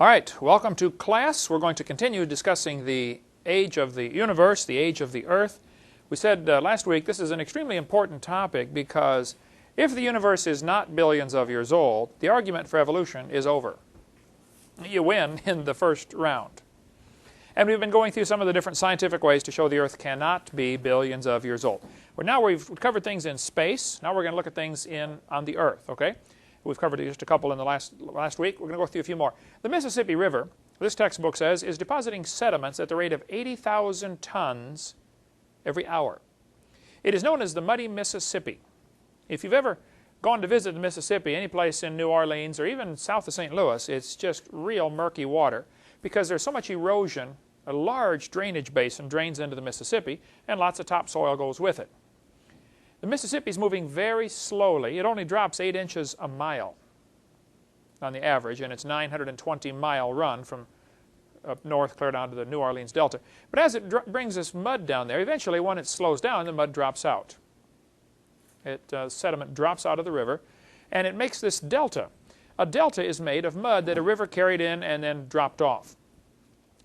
All right, welcome to class. We're going to continue discussing the age of the universe, the age of the Earth. We said last week this is an extremely important topic because if the universe is not billions of years old, the argument for evolution is over. You win in the first round. And we've been going through some of the different scientific ways to show the Earth cannot be billions of years old. Well, now we've covered things in space. Now we're going to look at things on the Earth, okay? We've covered just a couple in the last week. We're going to go through a few more. The Mississippi River, this textbook says, is depositing sediments at the rate of 80,000 tons every hour. It is known as the Muddy Mississippi. If you've ever gone to visit the Mississippi, any place in New Orleans or even south of St. Louis, it's just real murky water because there's so much erosion. A large drainage basin drains into the Mississippi, and lots of topsoil goes with it. The Mississippi is moving very slowly. It only drops 8 inches a mile on the average in its 920-mile run from up north clear down to the New Orleans Delta. But as it brings this mud down there, eventually when it slows down, the mud drops out. Sediment drops out of the river, and it makes this delta. A delta is made of mud that a river carried in and then dropped off.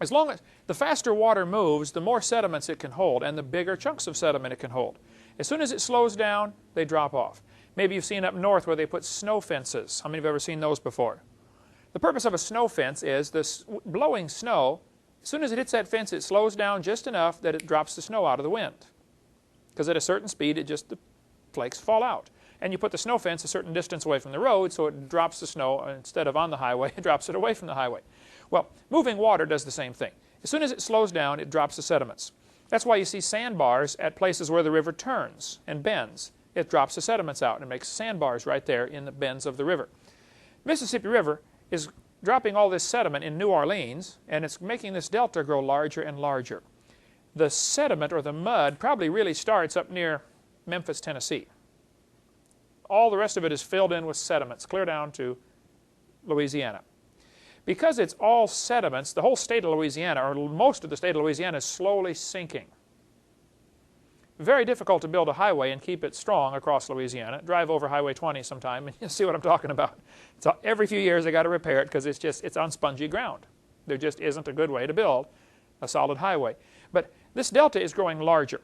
As long as the faster water moves, the more sediments it can hold, and the bigger chunks of sediment it can hold. As soon as it slows down, they drop off. Maybe you've seen up north where they put snow fences. How many have ever seen those before? The purpose of a snow fence is this blowing snow, as soon as it hits that fence, it slows down just enough that it drops the snow out of the wind. Because at a certain speed, the flakes fall out. And you put the snow fence a certain distance away from the road, so it drops the snow, instead of on the highway, it drops it away from the highway. Well, moving water does the same thing. As soon as it slows down, it drops the sediments. That's why you see sandbars at places where the river turns and bends. It drops the sediments out and makes sandbars right there in the bends of the river. Mississippi River is dropping all this sediment in New Orleans, and it's making this delta grow larger and larger. The sediment, or the mud, probably really starts up near Memphis, Tennessee. All the rest of it is filled in with sediments, clear down to Louisiana. Because it's all sediments, the whole state of Louisiana, or most of the state of Louisiana, is slowly sinking. Very difficult to build a highway and keep it strong across Louisiana. Drive over Highway 20 sometime and you'll see what I'm talking about. So every few years they got to repair it because it's on spongy ground. There just isn't a good way to build a solid highway. But this delta is growing larger.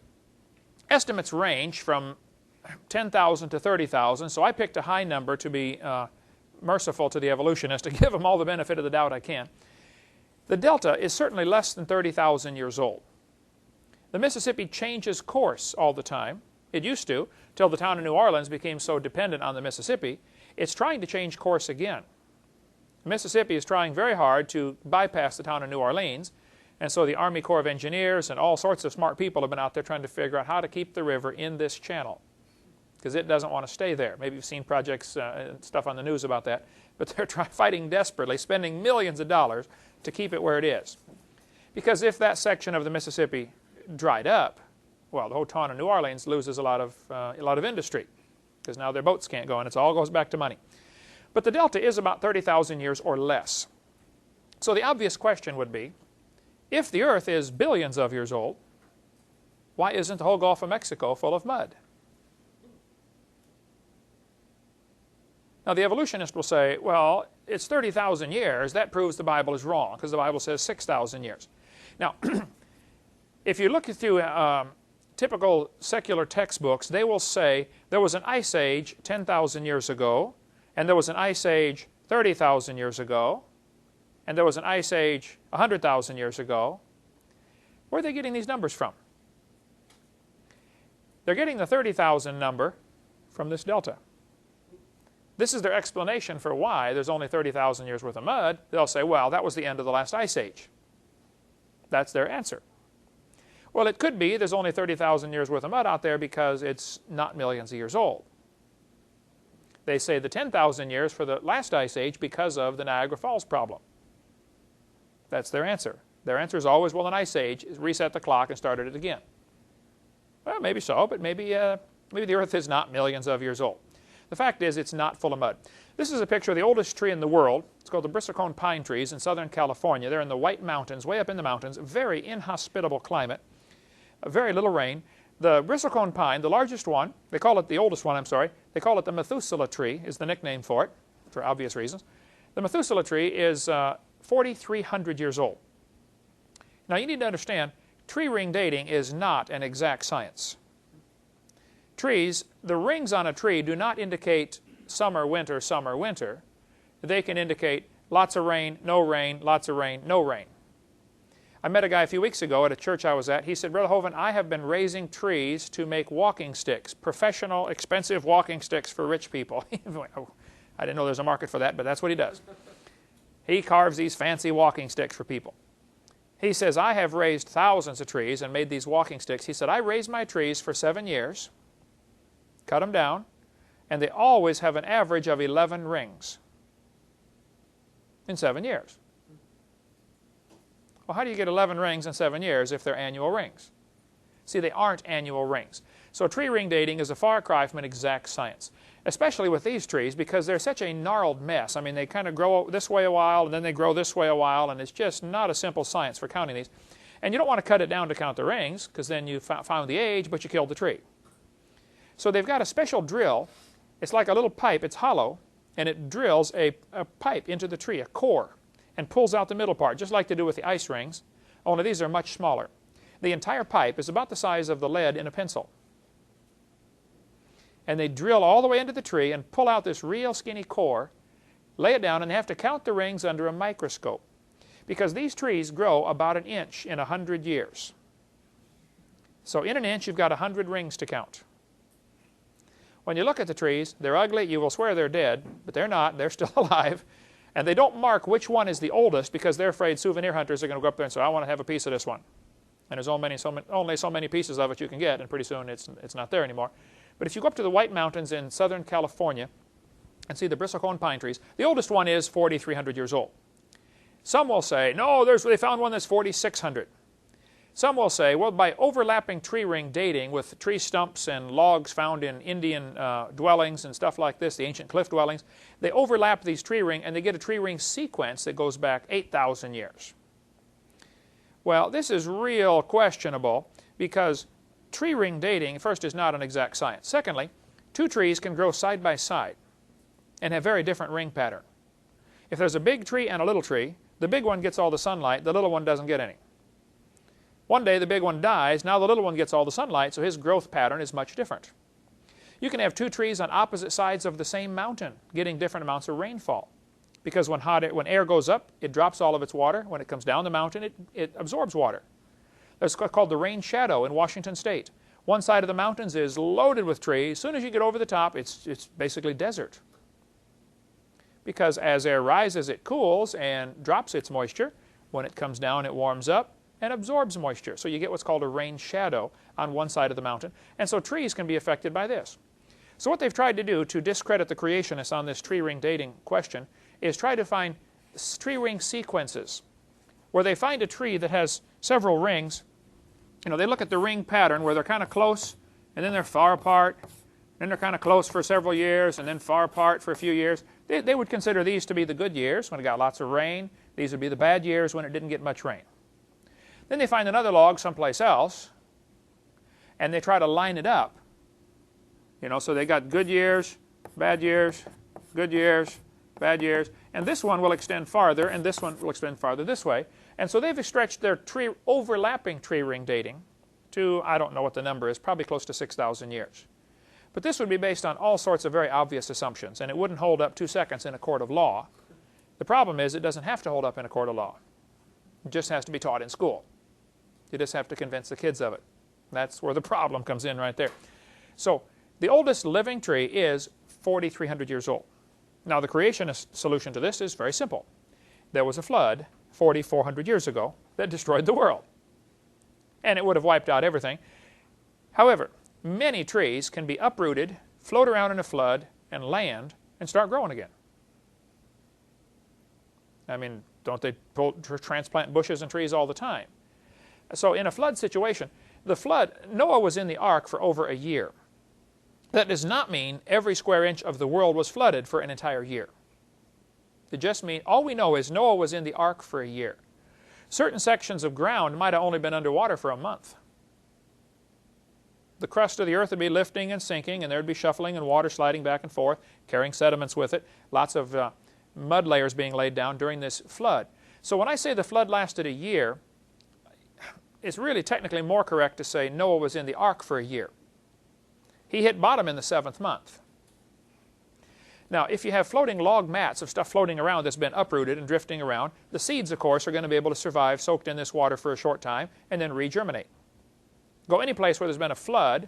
Estimates range from 10,000 to 30,000, so I picked a high number to be merciful to the evolutionists, to give them all the benefit of the doubt I can. The delta is certainly less than 30,000 years old. The Mississippi changes course all the time. It used to, till the town of New Orleans became so dependent on the Mississippi. It's trying to change course again. Mississippi is trying very hard to bypass the town of New Orleans, and so the Army Corps of Engineers and all sorts of smart people have been out there trying to figure out how to keep the river in this channel, because it doesn't want to stay there. Maybe you've seen projects and stuff on the news about that, but they're fighting desperately, spending millions of dollars to keep it where it is. Because if that section of the Mississippi dried up, well, the whole town of New Orleans loses a lot of industry, because now their boats can't go, and it all goes back to money. But the delta is about 30,000 years or less. So the obvious question would be, if the Earth is billions of years old, why isn't the whole Gulf of Mexico full of mud? Now, the evolutionist will say, well, it's 30,000 years. That proves the Bible is wrong, because the Bible says 6,000 years. Now, if you look through typical secular textbooks, they will say there was an ice age 10,000 years ago, and there was an ice age 30,000 years ago, and there was an ice age 100,000 years ago. Where are they getting these numbers from? They're getting the 30,000 number from this delta. This is their explanation for why there's only 30,000 years worth of mud. They'll say, well, that was the end of the last ice age. That's their answer. Well, it could be there's only 30,000 years worth of mud out there because it's not millions of years old. They say the 10,000 years for the last ice age because of the Niagara Falls problem. That's their answer. Their answer is always, well, an ice age reset the clock and started it again. Well, maybe so, but maybe the Earth is not millions of years old. The fact is, it's not full of mud. This is a picture of the oldest tree in the world. It's called the bristlecone pine trees in southern California. They're in the White Mountains, way up in the mountains. Very inhospitable climate. Very little rain. The bristlecone pine, the largest one, they call it the oldest one, I'm sorry. They call it the Methuselah tree, is the nickname for it, for obvious reasons. The Methuselah tree is 4,300 years old. Now you need to understand, tree ring dating is not an exact science. Trees, the rings on a tree do not indicate summer, winter, summer, winter. They can indicate lots of rain, lots of rain, no rain. I met a guy a few weeks ago at a church I was at. He said, Brother Hovind, I have been raising trees to make walking sticks, professional, expensive walking sticks for rich people. Oh, I didn't know there's a market for that, but that's what he does. He carves these fancy walking sticks for people. He says, I have raised thousands of trees and made these walking sticks. He said, I raised my trees for 7 years, cut them down, and they always have an average of 11 rings in 7 years. Well, how do you get 11 rings in 7 years if they're annual rings? See, they aren't annual rings. So tree ring dating is a far cry from an exact science, especially with these trees because they're such a gnarled mess. I mean, they kind of grow this way a while, and then they grow this way a while, and it's just not a simple science for counting these. And you don't want to cut it down to count the rings because then you found the age, but you killed the tree. So they've got a special drill. It's like a little pipe. It's hollow, and it drills a pipe into the tree, a core, and pulls out the middle part, just like they do with the ice rings, only these are much smaller. The entire pipe is about the size of the lead in a pencil. And they drill all the way into the tree and pull out this real skinny core, lay it down, and they have to count the rings under a microscope. Because these trees grow about 1 inch in 100 years. So in 1 inch, you've got 100 rings to count. When you look at the trees, they're ugly. You will swear they're dead, but they're not. They're still alive. And they don't mark which one is the oldest because they're afraid souvenir hunters are going to go up there and say, I want to have a piece of this one. And there's only so many pieces of it you can get, and pretty soon it's not there anymore. But if you go up to the White Mountains in Southern California and see the bristlecone pine trees, the oldest one is 4,300 years old. Some will say, no, they found one that's 4,600. Some will say, well, by overlapping tree ring dating with tree stumps and logs found in Indian dwellings and stuff like this, the ancient cliff dwellings, they overlap these tree ring and they get a tree ring sequence that goes back 8,000 years. Well, this is real questionable because tree ring dating, first, is not an exact science. Secondly, two trees can grow side by side and have very different ring pattern. If there's a big tree and a little tree, the big one gets all the sunlight, the little one doesn't get any. One day the big one dies, now the little one gets all the sunlight, so his growth pattern is much different. You can have two trees on opposite sides of the same mountain getting different amounts of rainfall. Because when air goes up, it drops all of its water. When it comes down the mountain, it absorbs water. That's called the rain shadow in Washington State. One side of the mountains is loaded with trees. As soon as you get over the top, it's basically desert. Because as air rises, it cools and drops its moisture. When it comes down, it warms up and absorbs moisture. So you get what's called a rain shadow on one side of the mountain. And so trees can be affected by this. So what they've tried to do to discredit the creationists on this tree ring dating question is try to find tree ring sequences where they find a tree that has several rings. You know, they look at the ring pattern where they're kind of close and then they're far apart, then they're kind of close for several years and then far apart for a few years. They would consider these to be the good years when it got lots of rain. These would be the bad years when it didn't get much rain. Then they find another log someplace else and they try to line it up. You know, so they got good years, bad years, good years, bad years, and this one will extend farther and this one will extend farther this way. And so they've stretched their overlapping tree ring dating to, I don't know what the number is, probably close to 6,000 years. But this would be based on all sorts of very obvious assumptions, and it wouldn't hold up 2 seconds in a court of law. The problem is it doesn't have to hold up in a court of law. It just has to be taught in school. You just have to convince the kids of it. That's where the problem comes in right there. So the oldest living tree is 4,300 years old. Now the creationist solution to this is very simple. There was a flood 4,400 years ago that destroyed the world. And it would have wiped out everything. However, many trees can be uprooted, float around in a flood, and land, and start growing again. I mean, don't they transplant bushes and trees all the time? So in a flood situation, Noah was in the ark for over a year. That does not mean every square inch of the world was flooded for an entire year. It just means, all we know is Noah was in the ark for a year. Certain sections of ground might have only been underwater for a month. The crust of the earth would be lifting and sinking, and there would be shuffling and water sliding back and forth, carrying sediments with it, lots of mud layers being laid down during this flood. So when I say the flood lasted a year, it's really technically more correct to say Noah was in the ark for a year. He hit bottom in the 7th month. Now, if you have floating log mats of stuff floating around that's been uprooted and drifting around, the seeds, of course, are going to be able to survive soaked in this water for a short time and then regerminate. Go any place where there's been a flood,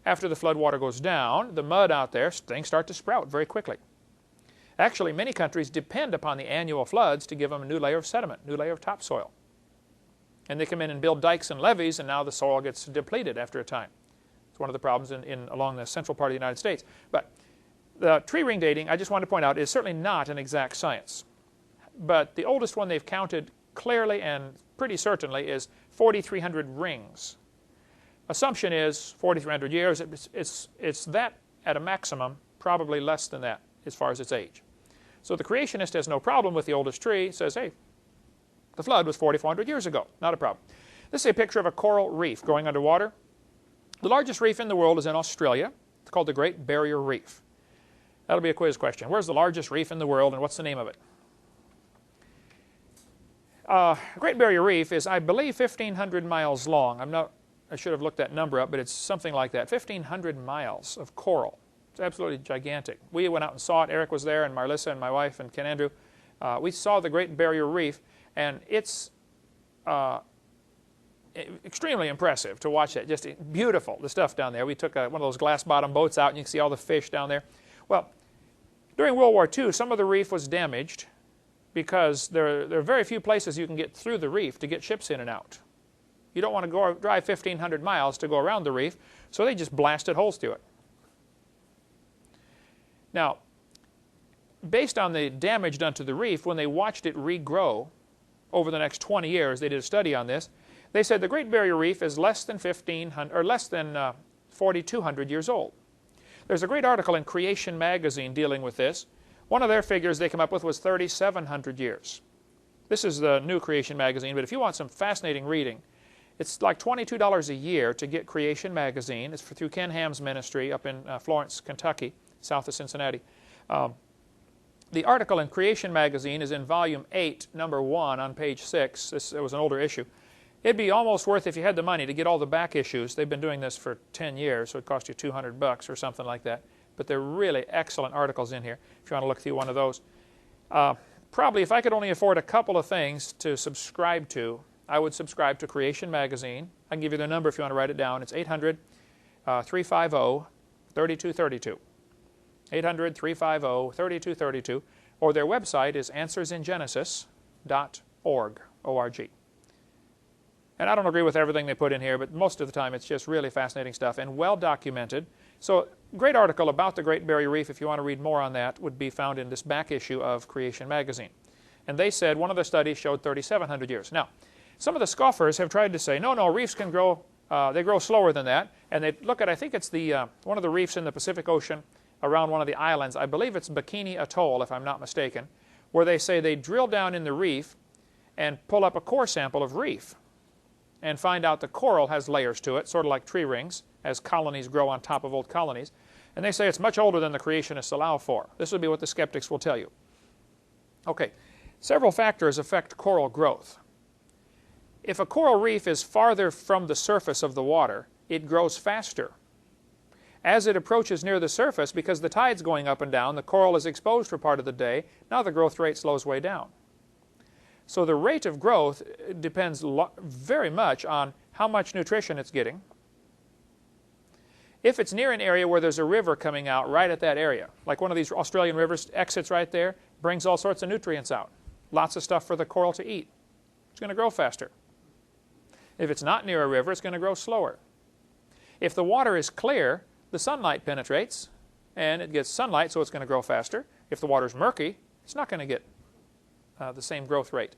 after the flood water goes down, the mud out there, things start to sprout very quickly. Actually, many countries depend upon the annual floods to give them a new layer of sediment, new layer of topsoil. And they come in and build dikes and levees, and now the soil gets depleted after a time. It's one of the problems along the central part of the United States. But the tree ring dating, I just want to point out, is certainly not an exact science. But the oldest one they've counted clearly and pretty certainly is 4,300 rings. Assumption is 4,300 years. It's that at a maximum, probably less than that as far as its age. So the creationist has no problem with the oldest tree. Says, hey, the flood was 4,400 years ago. Not a problem. This is a picture of a coral reef growing underwater. The largest reef in the world is in Australia. It's called the Great Barrier Reef. That'll be a quiz question. Where's the largest reef in the world and what's the name of it? Great Barrier Reef is, I believe, 1,500 miles long. I should have looked that number up, but it's something like that. 1,500 miles of coral. It's absolutely gigantic. We went out and saw it. Eric was there, and Marlissa and my wife and Ken Andrew. We saw the Great Barrier Reef, and it's extremely impressive to watch that. Just beautiful, the stuff down there. We took one of those glass-bottom boats out, and you can see all the fish down there. Well, during World War II, some of the reef was damaged because there are very few places you can get through the reef to get ships in and out. You don't want to drive 1,500 miles to go around the reef, so they just blasted holes through it. Now, based on the damage done to the reef, when they watched it regrow over the next 20 years, they did a study on this. They said the Great Barrier Reef is less than 4,200 years old. There's a great article in Creation magazine dealing with this. One of their figures they came up with was 3,700 years. This is the new Creation magazine, but if you want some fascinating reading, it's like $22 a year to get Creation magazine. It's through Ken Ham's ministry up in Florence, Kentucky, south of Cincinnati. The article in Creation magazine is in volume 8, number 1 on page 6. It was an older issue. It'd be almost worth, if you had the money, to get all the back issues. They've been doing this for 10 years, so it cost you $200 or something like that. But they're really excellent articles in here if you want to look through one of those. Probably, if I could only afford a couple of things to subscribe to, I would subscribe to Creation magazine. I can give you the number if you want to write it down. It's 800-350-3232. 800-350-3232. Or their website is answersingenesis.org. O-R-G. And I don't agree with everything they put in here, but most of the time it's just really fascinating stuff and well documented. So great article about the Great Barrier Reef, if you want to read more on that, would be found in this back issue of Creation magazine. And they said one of their studies showed 3,700 years. Now, some of the scoffers have tried to say, no, reefs can grow, they grow slower than that. And they look at, I think it's the one of the reefs in the Pacific Ocean around one of the islands. I believe it's Bikini Atoll, if I'm not mistaken, where they say they drill down in the reef and pull up a core sample of reef and find out the coral has layers to it, sort of like tree rings, as colonies grow on top of old colonies. And they say it's much older than the creationists allow for. This would be what the skeptics will tell you. Okay, several factors affect coral growth. If a coral reef is farther from the surface of the water, it grows faster. As it approaches near the surface, because the tide's going up and down, the coral is exposed for part of the day. Now the growth rate slows way down. So the rate of growth depends very much on how much nutrition it's getting. If it's near an area where there's a river coming out right at that area, like one of these Australian rivers exits right there, brings all sorts of nutrients out. Lots of stuff for the coral to eat. It's going to grow faster. If it's not near a river, it's going to grow slower. If the water is clear, the sunlight penetrates, and it gets sunlight, so it's going to grow faster. If the water's murky, it's not going to get the same growth rate.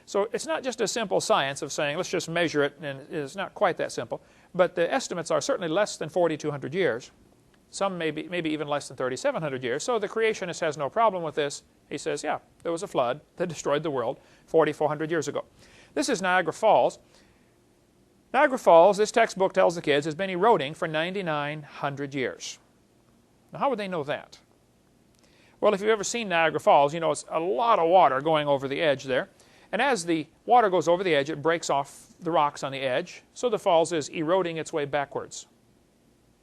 So it's not just a simple science of saying, let's just measure it, and it's not quite that simple. But the estimates are certainly less than 4,200 years. Some maybe even less than 3,700 years. So the creationist has no problem with this. He says, yeah, there was a flood that destroyed the world 4,400 years ago. This is Niagara Falls. Niagara Falls, this textbook tells the kids, has been eroding for 9,900 years. Now, how would they know that? Well, if you've ever seen Niagara Falls, you know it's a lot of water going over the edge there. And as the water goes over the edge, it breaks off the rocks on the edge, so the falls is eroding its way backwards.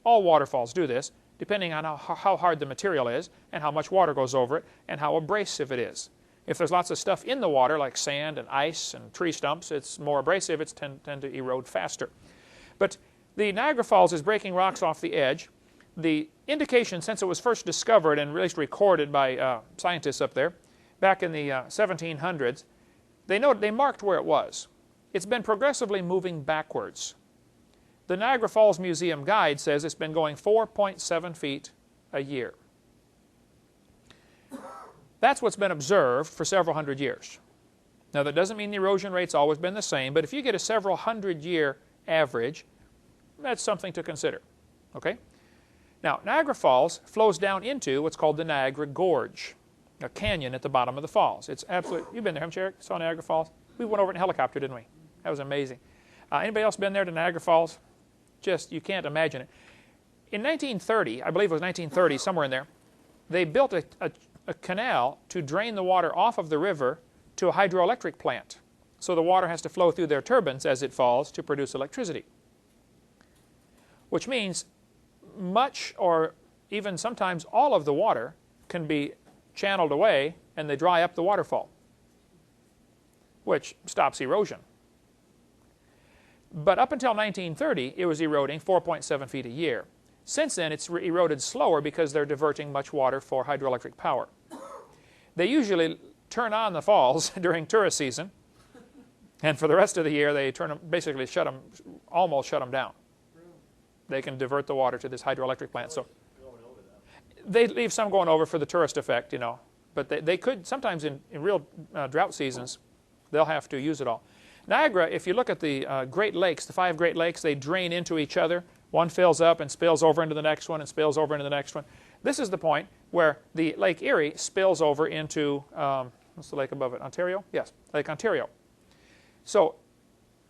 All waterfalls do this, depending on how hard the material is and how much water goes over it and how abrasive it is. If there's lots of stuff in the water, like sand and ice and tree stumps, it's more abrasive, it's tend to erode faster. But the Niagara Falls is breaking rocks off the edge. The indication, since it was first discovered and at least recorded by scientists up there, back in the 1700s, they marked where it was. It's been progressively moving backwards. The Niagara Falls Museum Guide says it's been going 4.7 feet a year. That's what's been observed for several hundred years. Now, that doesn't mean the erosion rate's always been the same, but if you get a several hundred-year average, that's something to consider. Okay? Now, Niagara Falls flows down into what's called the Niagara Gorge, a canyon at the bottom of the falls. It's absolute. You've been there, haven't you, Eric? Saw Niagara Falls? We went over in a helicopter, didn't we? That was amazing. Anybody else been there to Niagara Falls? Just, you can't imagine it. In 1930, I believe it was 1930, somewhere in there, they built a canal to drain the water off of the river to a hydroelectric plant. So the water has to flow through their turbines as it falls to produce electricity. Which means much or even sometimes all of the water can be channeled away and they dry up the waterfall, which stops erosion. But up until 1930, it was eroding 4.7 feet a year. Since then, it's eroded slower because they're diverting much water for hydroelectric power. They usually turn on the falls during tourist season, and for the rest of the year, they basically almost shut them down. They can divert the water to this hydroelectric plant. So they leave some going over for the tourist effect, you know. But they could, sometimes in real drought seasons, they'll have to use it all. Niagara, if you look at the Great Lakes, the 5 Great Lakes, they drain into each other. One fills up and spills over into the next one and spills over into the next one. This is the point where the Lake Erie spills over into, what's the lake above it, Ontario? Yes, Lake Ontario. So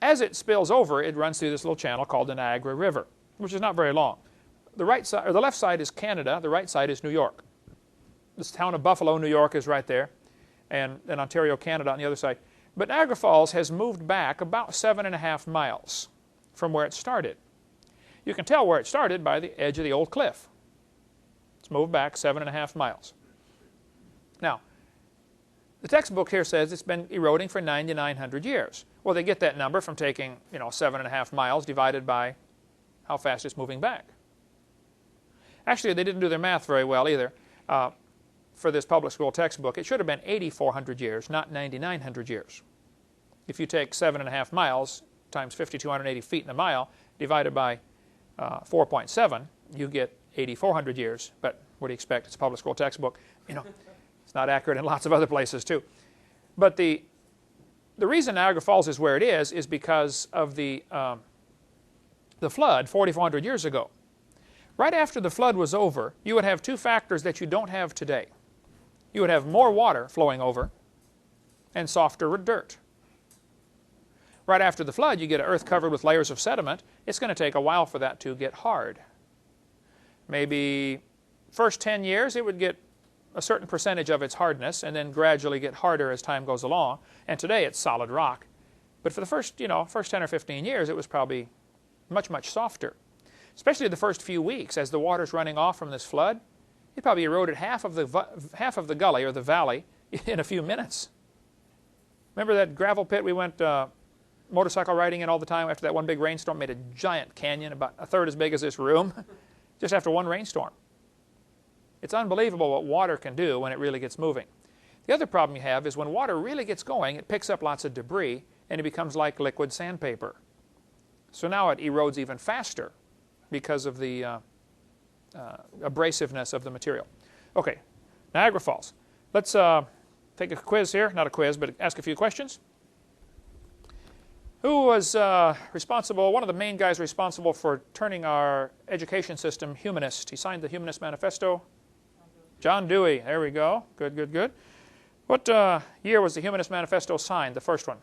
as it spills over, it runs through this little channel called the Niagara River, which is not very long. The right side, or the left side is Canada, the right side is New York. This town of Buffalo, New York is right there, and Ontario, Canada on the other side. But Niagara Falls has moved back about 7.5 miles from where it started. You can tell where it started by the edge of the old cliff. It's moved back 7.5 miles. Now, the textbook here says it's been eroding for 9,900 years. Well, they get that number from taking, 7.5 miles divided by how fast it's moving back. Actually, they didn't do their math very well either. For this public school textbook, it should have been 8,400 years, not 9,900 years. If you take 7.5 miles times 5,280 feet in a mile, divided by 4.7, you get 8,400 years. But what do you expect? It's a public school textbook. It's not accurate in lots of other places too. But the reason Niagara Falls is where it is because of the flood 4,400 years ago. Right after the flood was over, you would have 2 factors that you don't have today. You would have more water flowing over and softer dirt. Right after the flood, you get an earth covered with layers of sediment. It's going to take a while for that to get hard. Maybe first 10 years, it would get a certain percentage of its hardness and then gradually get harder as time goes along. And today, it's solid rock. But for the first 10 or 15 years, it was probably much, much softer. Especially the first few weeks, as the water's running off from this flood, it probably eroded half of the gully or the valley in a few minutes. Remember that gravel pit we went motorcycle riding in all the time after that one big rainstorm? Made a giant canyon about a third as big as this room just after one rainstorm. It's unbelievable what water can do when it really gets moving. The other problem you have is when water really gets going, it picks up lots of debris and it becomes like liquid sandpaper. So now it erodes even faster because of the abrasiveness of the material. Okay, Niagara Falls. Let's take a quiz here. Not a quiz, but ask a few questions. Who was responsible, one of the main guys responsible for turning our education system humanist? He signed the Humanist Manifesto. John Dewey. There we go. Good, good, good. What year was the Humanist Manifesto signed, the first one?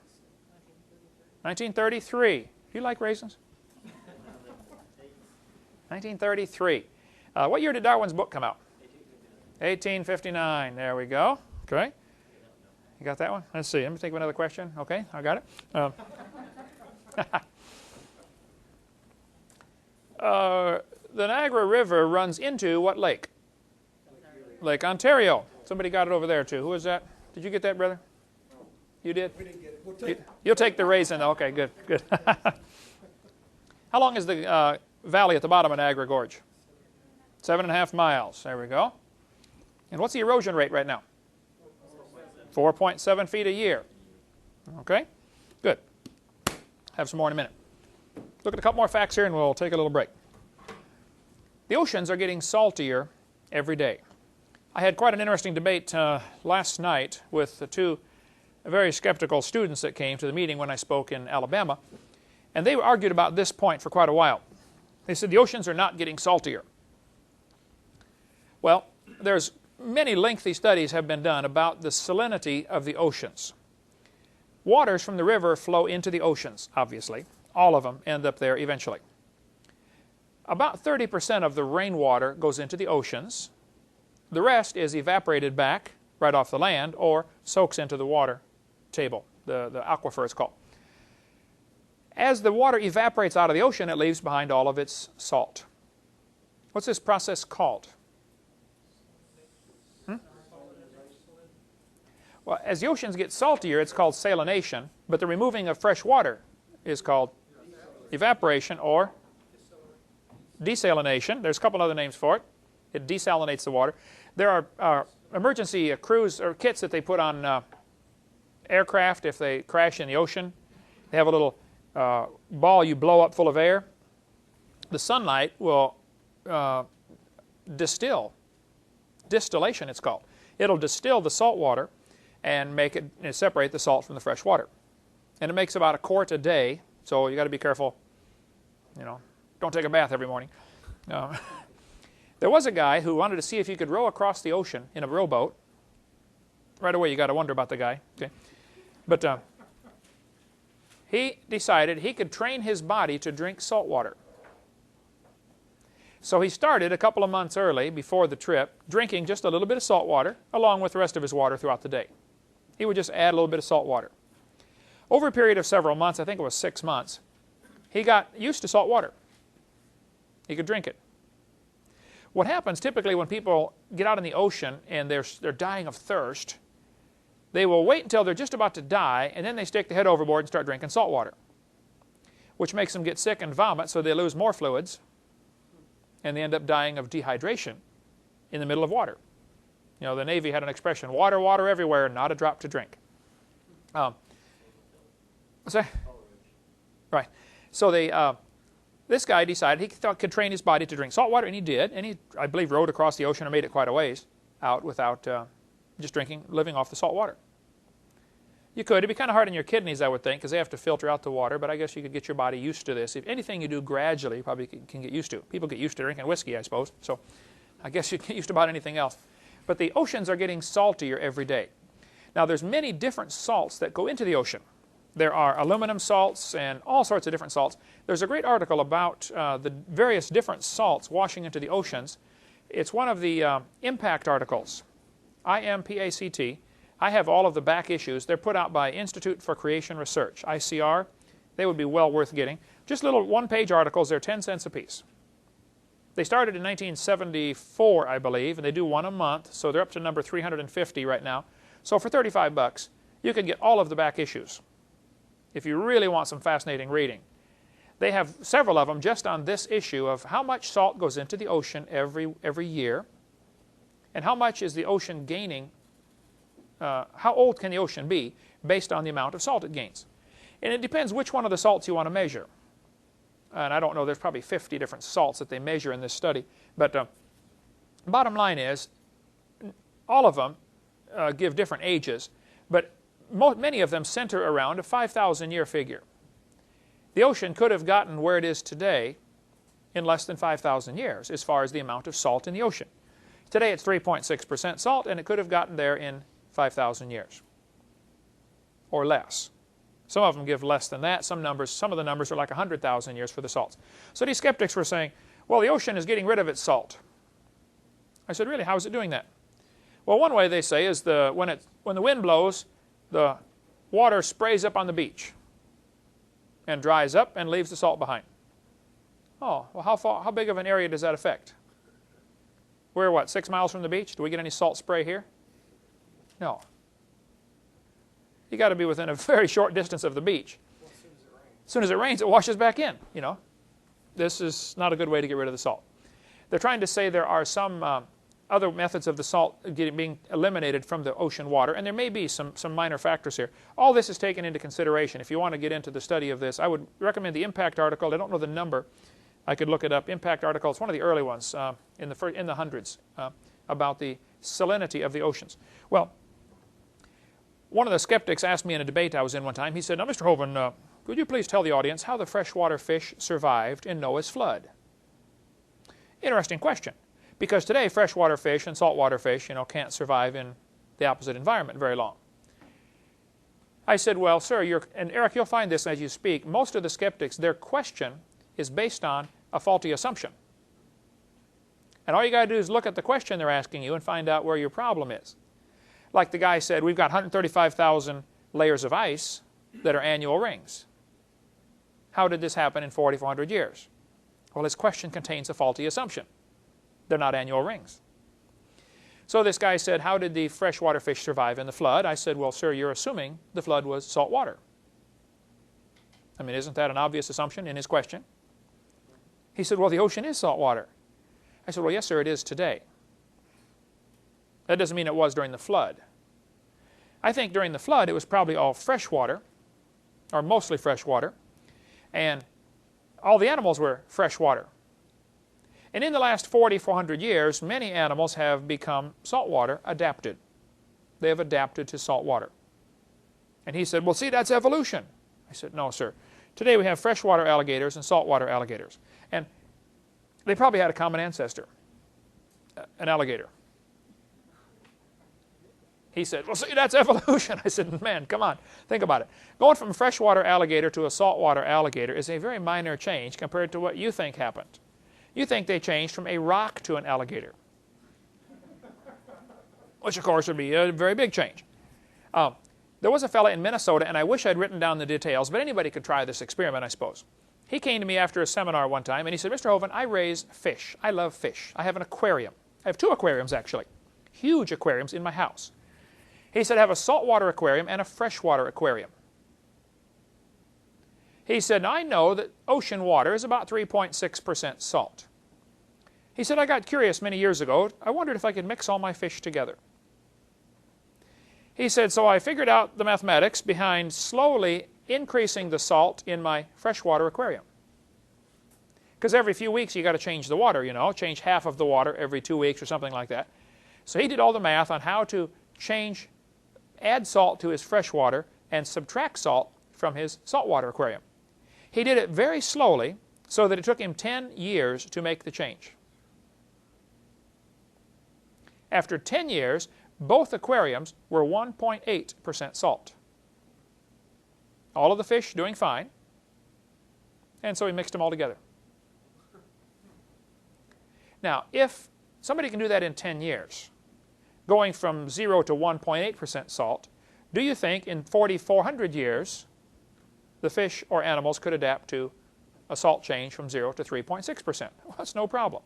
1933. Do you like raisins? 1933. What year did Darwin's book come out? 1859. There we go. Okay. You got that one? Let's see. Let me think of another question. Okay, I got it. The Niagara River runs into what lake? Lake Ontario. Somebody got it over there too. Who was that? Did you get that, brother? You did? We didn't get it. We'll take You'll take the raisin. Okay, good, good. How long is the valley at the bottom of Niagara Gorge? 7.5 miles. There we go. And what's the erosion rate right now? 4.7 feet a year. Okay, good. Have some more in a minute. Look at a couple more facts here and we'll take a little break. The oceans are getting saltier every day. I had quite an interesting debate last night with the two very skeptical students that came to the meeting when I spoke in Alabama, and they argued about this point for quite a while. They said the oceans are not getting saltier. Well, there's many lengthy studies have been done about the salinity of the oceans. Waters from the river flow into the oceans, obviously. All of them end up there eventually. About 30% of the rainwater goes into the oceans. The rest is evaporated back right off the land or soaks into the water table, the aquifer it's called. As the water evaporates out of the ocean, it leaves behind all of its salt. What's this process called? Well, as the oceans get saltier, it's called salination, but the removing of fresh water is called evaporation or desalination. There's a couple other names for it. It desalinates the water. There are emergency cruise or kits that they put on aircraft if they crash in the ocean. They have a little ball you blow up full of air. The sunlight will distill. Distillation it's called. It'll distill the salt water and make it separate the salt from the fresh water. And it makes about a quart a day, so you got to be careful. You know, don't take a bath every morning. There was a guy who wanted to see if he could row across the ocean in a rowboat. Right away you got to wonder about the guy. Okay, but he decided he could train his body to drink salt water. So he started a couple of months early before the trip, drinking just a little bit of salt water along with the rest of his water throughout the day. He would just add a little bit of salt water. Over a period of several months, I think it was 6 months, he got used to salt water. He could drink it. What happens typically when people get out in the ocean and they're dying of thirst, they will wait until they're just about to die and then they stick the head overboard and start drinking salt water, which makes them get sick and vomit, so they lose more fluids and they end up dying of dehydration in the middle of water. You know, the Navy had an expression, water, water everywhere, not a drop to drink. Right. So this guy decided he thought could train his body to drink salt water, and he did. And he, I believe, rowed across the ocean and made it quite a ways out without just living off the salt water. You could. It'd be kind of hard on your kidneys, I would think, because they have to filter out the water, but I guess you could get your body used to this. If anything you do gradually, you probably can get used to. People get used to drinking whiskey, I suppose, so I guess you get used to about anything else. But the oceans are getting saltier every day. Now, there's many different salts that go into the ocean. There are aluminum salts and all sorts of different salts. There's a great article about the various different salts washing into the oceans. It's one of the impact articles, IMPACT. I have all of the back issues. They're put out by Institute for Creation Research, ICR. They would be well worth getting. Just little one-page articles. They're 10 cents a piece. They started in 1974, I believe, and they do one a month, so they're up to number 350 right now. So for 35 bucks, you can get all of the back issues if you really want some fascinating reading. They have several of them just on this issue of how much salt goes into the ocean every year, and how much is the ocean gaining, how old can the ocean be based on the amount of salt it gains. And it depends which one of the salts you want to measure. And I don't know, there's probably 50 different salts that they measure in this study. But bottom line is, all of them give different ages, but many of them center around a 5,000-year figure. The ocean could have gotten where it is today in less than 5,000 years as far as the amount of salt in the ocean. Today it's 3.6% salt, and it could have gotten there in 5,000 years or less. Some of them give less than that. Some of the numbers are like 100,000 years for the salts. So these skeptics were saying, well, the ocean is getting rid of its salt. I said, really, how is it doing that? Well, one way they say is when the wind blows, the water sprays up on the beach and dries up and leaves the salt behind. Oh, well, how big of an area does that affect? We're what, 6 miles from the beach? Do we get any salt spray here? No. You got to be within a very short distance of the beach. Well, as soon as it rains. As soon as it rains, it washes back in, you know. This is not a good way to get rid of the salt. They're trying to say there are some other methods of the salt being eliminated from the ocean water, and there may be some minor factors here. All this is taken into consideration. If you want to get into the study of this, I would recommend the impact article. I don't know the number. I could look it up. Impact article. It's one of the early ones in the hundreds about the salinity of the oceans. Well, one of the skeptics asked me in a debate I was in one time. He said, "Now, Mr. Hovind, could you please tell the audience how the freshwater fish survived in Noah's flood?" Interesting question, because today freshwater fish and saltwater fish, can't survive in the opposite environment very long. I said, "Well, sir, and Eric, you'll find this as you speak. Most of the skeptics, their question is based on a faulty assumption. And all you got to do is look at the question they're asking you and find out where your problem is. Like the guy said, we've got 135,000 layers of ice that are annual rings. How did this happen in 4,400 years? Well, his question contains a faulty assumption. They're not annual rings. So this guy said, how did the freshwater fish survive in the flood? I said, well, sir, you're assuming the flood was salt water. I mean, isn't that an obvious assumption in his question? He said, well, the ocean is salt water. I said, well, yes, sir, it is today. That doesn't mean it was during the flood. I think during the flood it was probably all fresh water, or mostly fresh water, and all the animals were fresh water. And in the last 4,400 years, many animals have become saltwater adapted. They have adapted to salt water. And he said, well, see, that's evolution. I said, no, sir. Today we have freshwater alligators and saltwater alligators. And they probably had a common ancestor, an alligator. He said, well, see, that's evolution. I said, man, come on, think about it. Going from a freshwater alligator to a saltwater alligator is a very minor change compared to what you think happened. You think they changed from a rock to an alligator, which, of course, would be a very big change. There was a fellow in Minnesota, and I wish I'd written down the details, but anybody could try this experiment, I suppose. He came to me after a seminar one time, and he said, Mr. Hovind, I raise fish. I love fish. I have an aquarium. I have 2 aquariums, actually, huge aquariums in my house. He said, I have a saltwater aquarium and a freshwater aquarium. He said, now I know that ocean water is about 3.6% salt. He said, I got curious many years ago. I wondered if I could mix all my fish together. He said, so I figured out the mathematics behind slowly increasing the salt in my freshwater aquarium. Because every few weeks you got to change the water, change half of the water every 2 weeks or something like that. So he did all the math on how to add salt to his freshwater and subtract salt from his saltwater aquarium. He did it very slowly so that it took him 10 years to make the change. After 10 years, both aquariums were 1.8% salt. All of the fish doing fine, and so he mixed them all together. Now, if somebody can do that in 10 years, going from 0 to 1.8% salt, do you think in 4,400 years the fish or animals could adapt to a salt change from 0 to 3.6%? Well, that's no problem.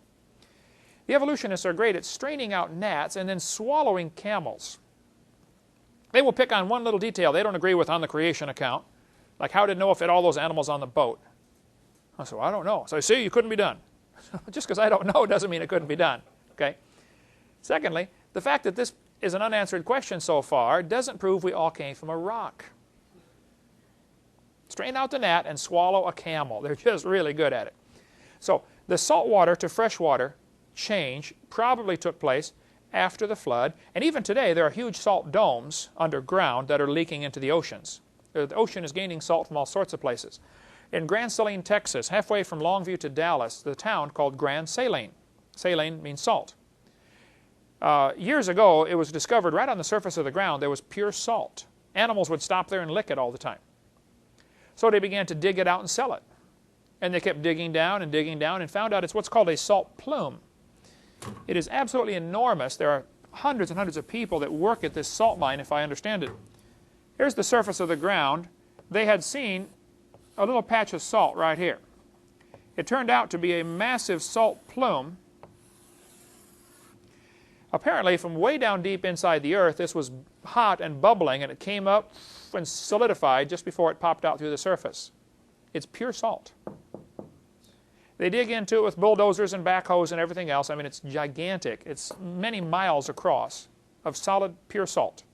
The evolutionists are great at straining out gnats and then swallowing camels. They will pick on one little detail they don't agree with on the creation account, like how did Noah fit all those animals on the boat? I said, well, I don't know. So I see, you couldn't be done. Just because I don't know doesn't mean it couldn't be done. Okay? Secondly, the fact that this is an unanswered question so far doesn't prove we all came from a rock. Strain out the gnat and swallow a camel. They're just really good at it. So the saltwater to freshwater change probably took place after the flood. And even today, there are huge salt domes underground that are leaking into the oceans. The ocean is gaining salt from all sorts of places. In Grand Saline, Texas, halfway from Longview to Dallas, the town called Grand Saline. Saline means salt. Years ago, it was discovered right on the surface of the ground there was pure salt. Animals would stop there and lick it all the time. So they began to dig it out and sell it. And they kept digging down and found out it's what's called a salt plume. It is absolutely enormous. There are hundreds and hundreds of people that work at this salt mine, if I understand it. Here's the surface of the ground. They had seen a little patch of salt right here. It turned out to be a massive salt plume. Apparently, from way down deep inside the earth, this was hot and bubbling, and it came up and solidified just before it popped out through the surface. It's pure salt. They dig into it with bulldozers and backhoes and everything else. I mean, it's gigantic. It's many miles across of solid, pure salt.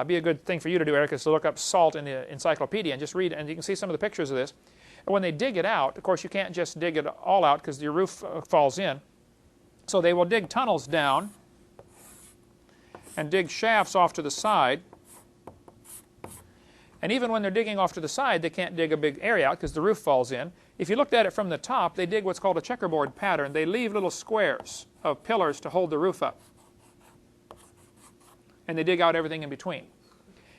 Be a good thing for you to do, Eric, is to look up salt in the encyclopedia and just read, and you can see some of the pictures of this. And when they dig it out, of course, you can't just dig it all out because your roof falls in. So they will dig tunnels down and dig shafts off to the side. And even when they're digging off to the side, they can't dig a big area out because the roof falls in. If you looked at it from the top, they dig what's called a checkerboard pattern. They leave little squares of pillars to hold the roof up. And they dig out everything in between.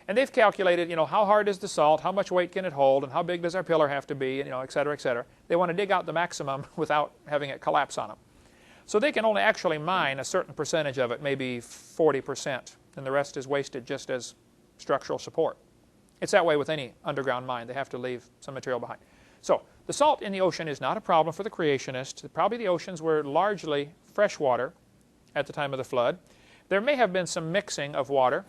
And they've calculated, how hard is the salt, how much weight can it hold, and how big does our pillar have to be, and, et cetera, et cetera. They want to dig out the maximum without having it collapse on them. So they can only actually mine a certain percentage of it, maybe 40%, and the rest is wasted just as structural support. It's that way with any underground mine. They have to leave some material behind. So the salt in the ocean is not a problem for the creationists. Probably the oceans were largely freshwater at the time of the flood. There may have been some mixing of water.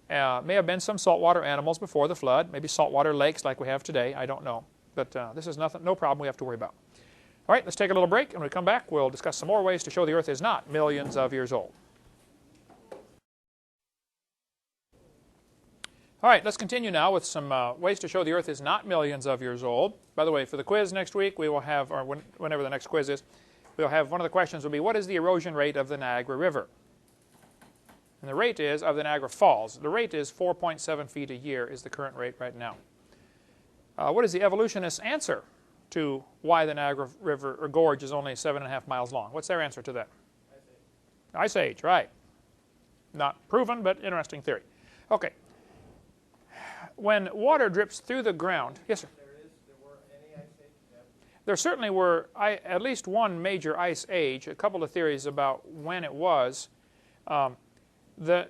May have been some saltwater animals before the flood, maybe saltwater lakes like we have today. I don't know. But this is no problem we have to worry about. All right, let's take a little break, and when we come back, we'll discuss some more ways to show the Earth is not millions of years old. All right, let's continue now with some ways to show the Earth is not millions of years old. By the way, for the quiz next week, we will have, or whenever the next quiz is, we'll have one of the questions will be, what is the erosion rate of the Niagara River? And the rate is of the Niagara Falls. The rate is 4.7 feet a year is the current rate right now. What is the evolutionist's answer to why the Niagara River or gorge is only 7.5 miles long? What's their answer to that? Ice Age, right. Not proven, but interesting theory. Okay. When water drips through the ground, yes, sir? There were any ice age depths? There certainly were at least one major ice age. A couple of theories about when it was.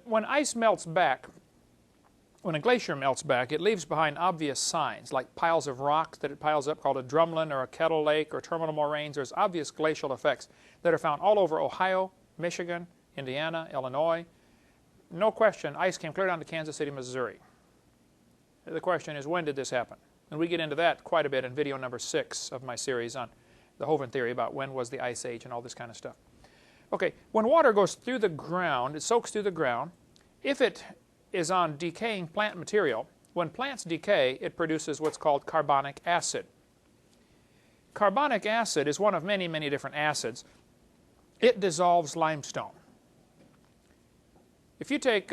When ice melts back, when a glacier melts back, it leaves behind obvious signs, like piles of rock that it piles up called a drumlin or a kettle lake or terminal moraines. There's obvious glacial effects that are found all over Ohio, Michigan, Indiana, Illinois. No question, ice came clear down to Kansas City, Missouri. The question is, when did this happen? And we get into that quite a bit in video number 6 of my series on the Hovind theory about when was the ice age and all this kind of stuff. Okay, when water goes through the ground, it soaks through the ground. If it is on decaying plant material, when plants decay, it produces what's called carbonic acid. Carbonic acid is one of many, many different acids. It dissolves limestone. If you take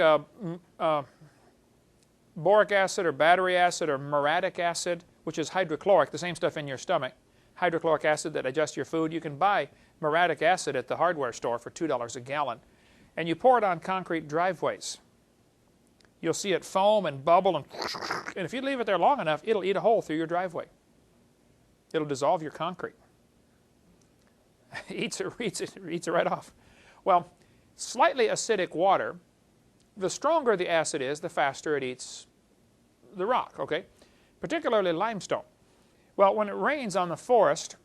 boric acid or battery acid or muriatic acid, which is hydrochloric, the same stuff in your stomach, hydrochloric acid that digests your food, you can buy muriatic acid at the hardware store for $2 a gallon, and you pour it on concrete driveways. You'll see it foam and bubble, and if you leave it there long enough, it'll eat a hole through your driveway. It'll dissolve your concrete. eats it right off. Well, slightly acidic water, the stronger the acid is, the faster it eats the rock, okay? Particularly limestone. Well, when it rains on the forest,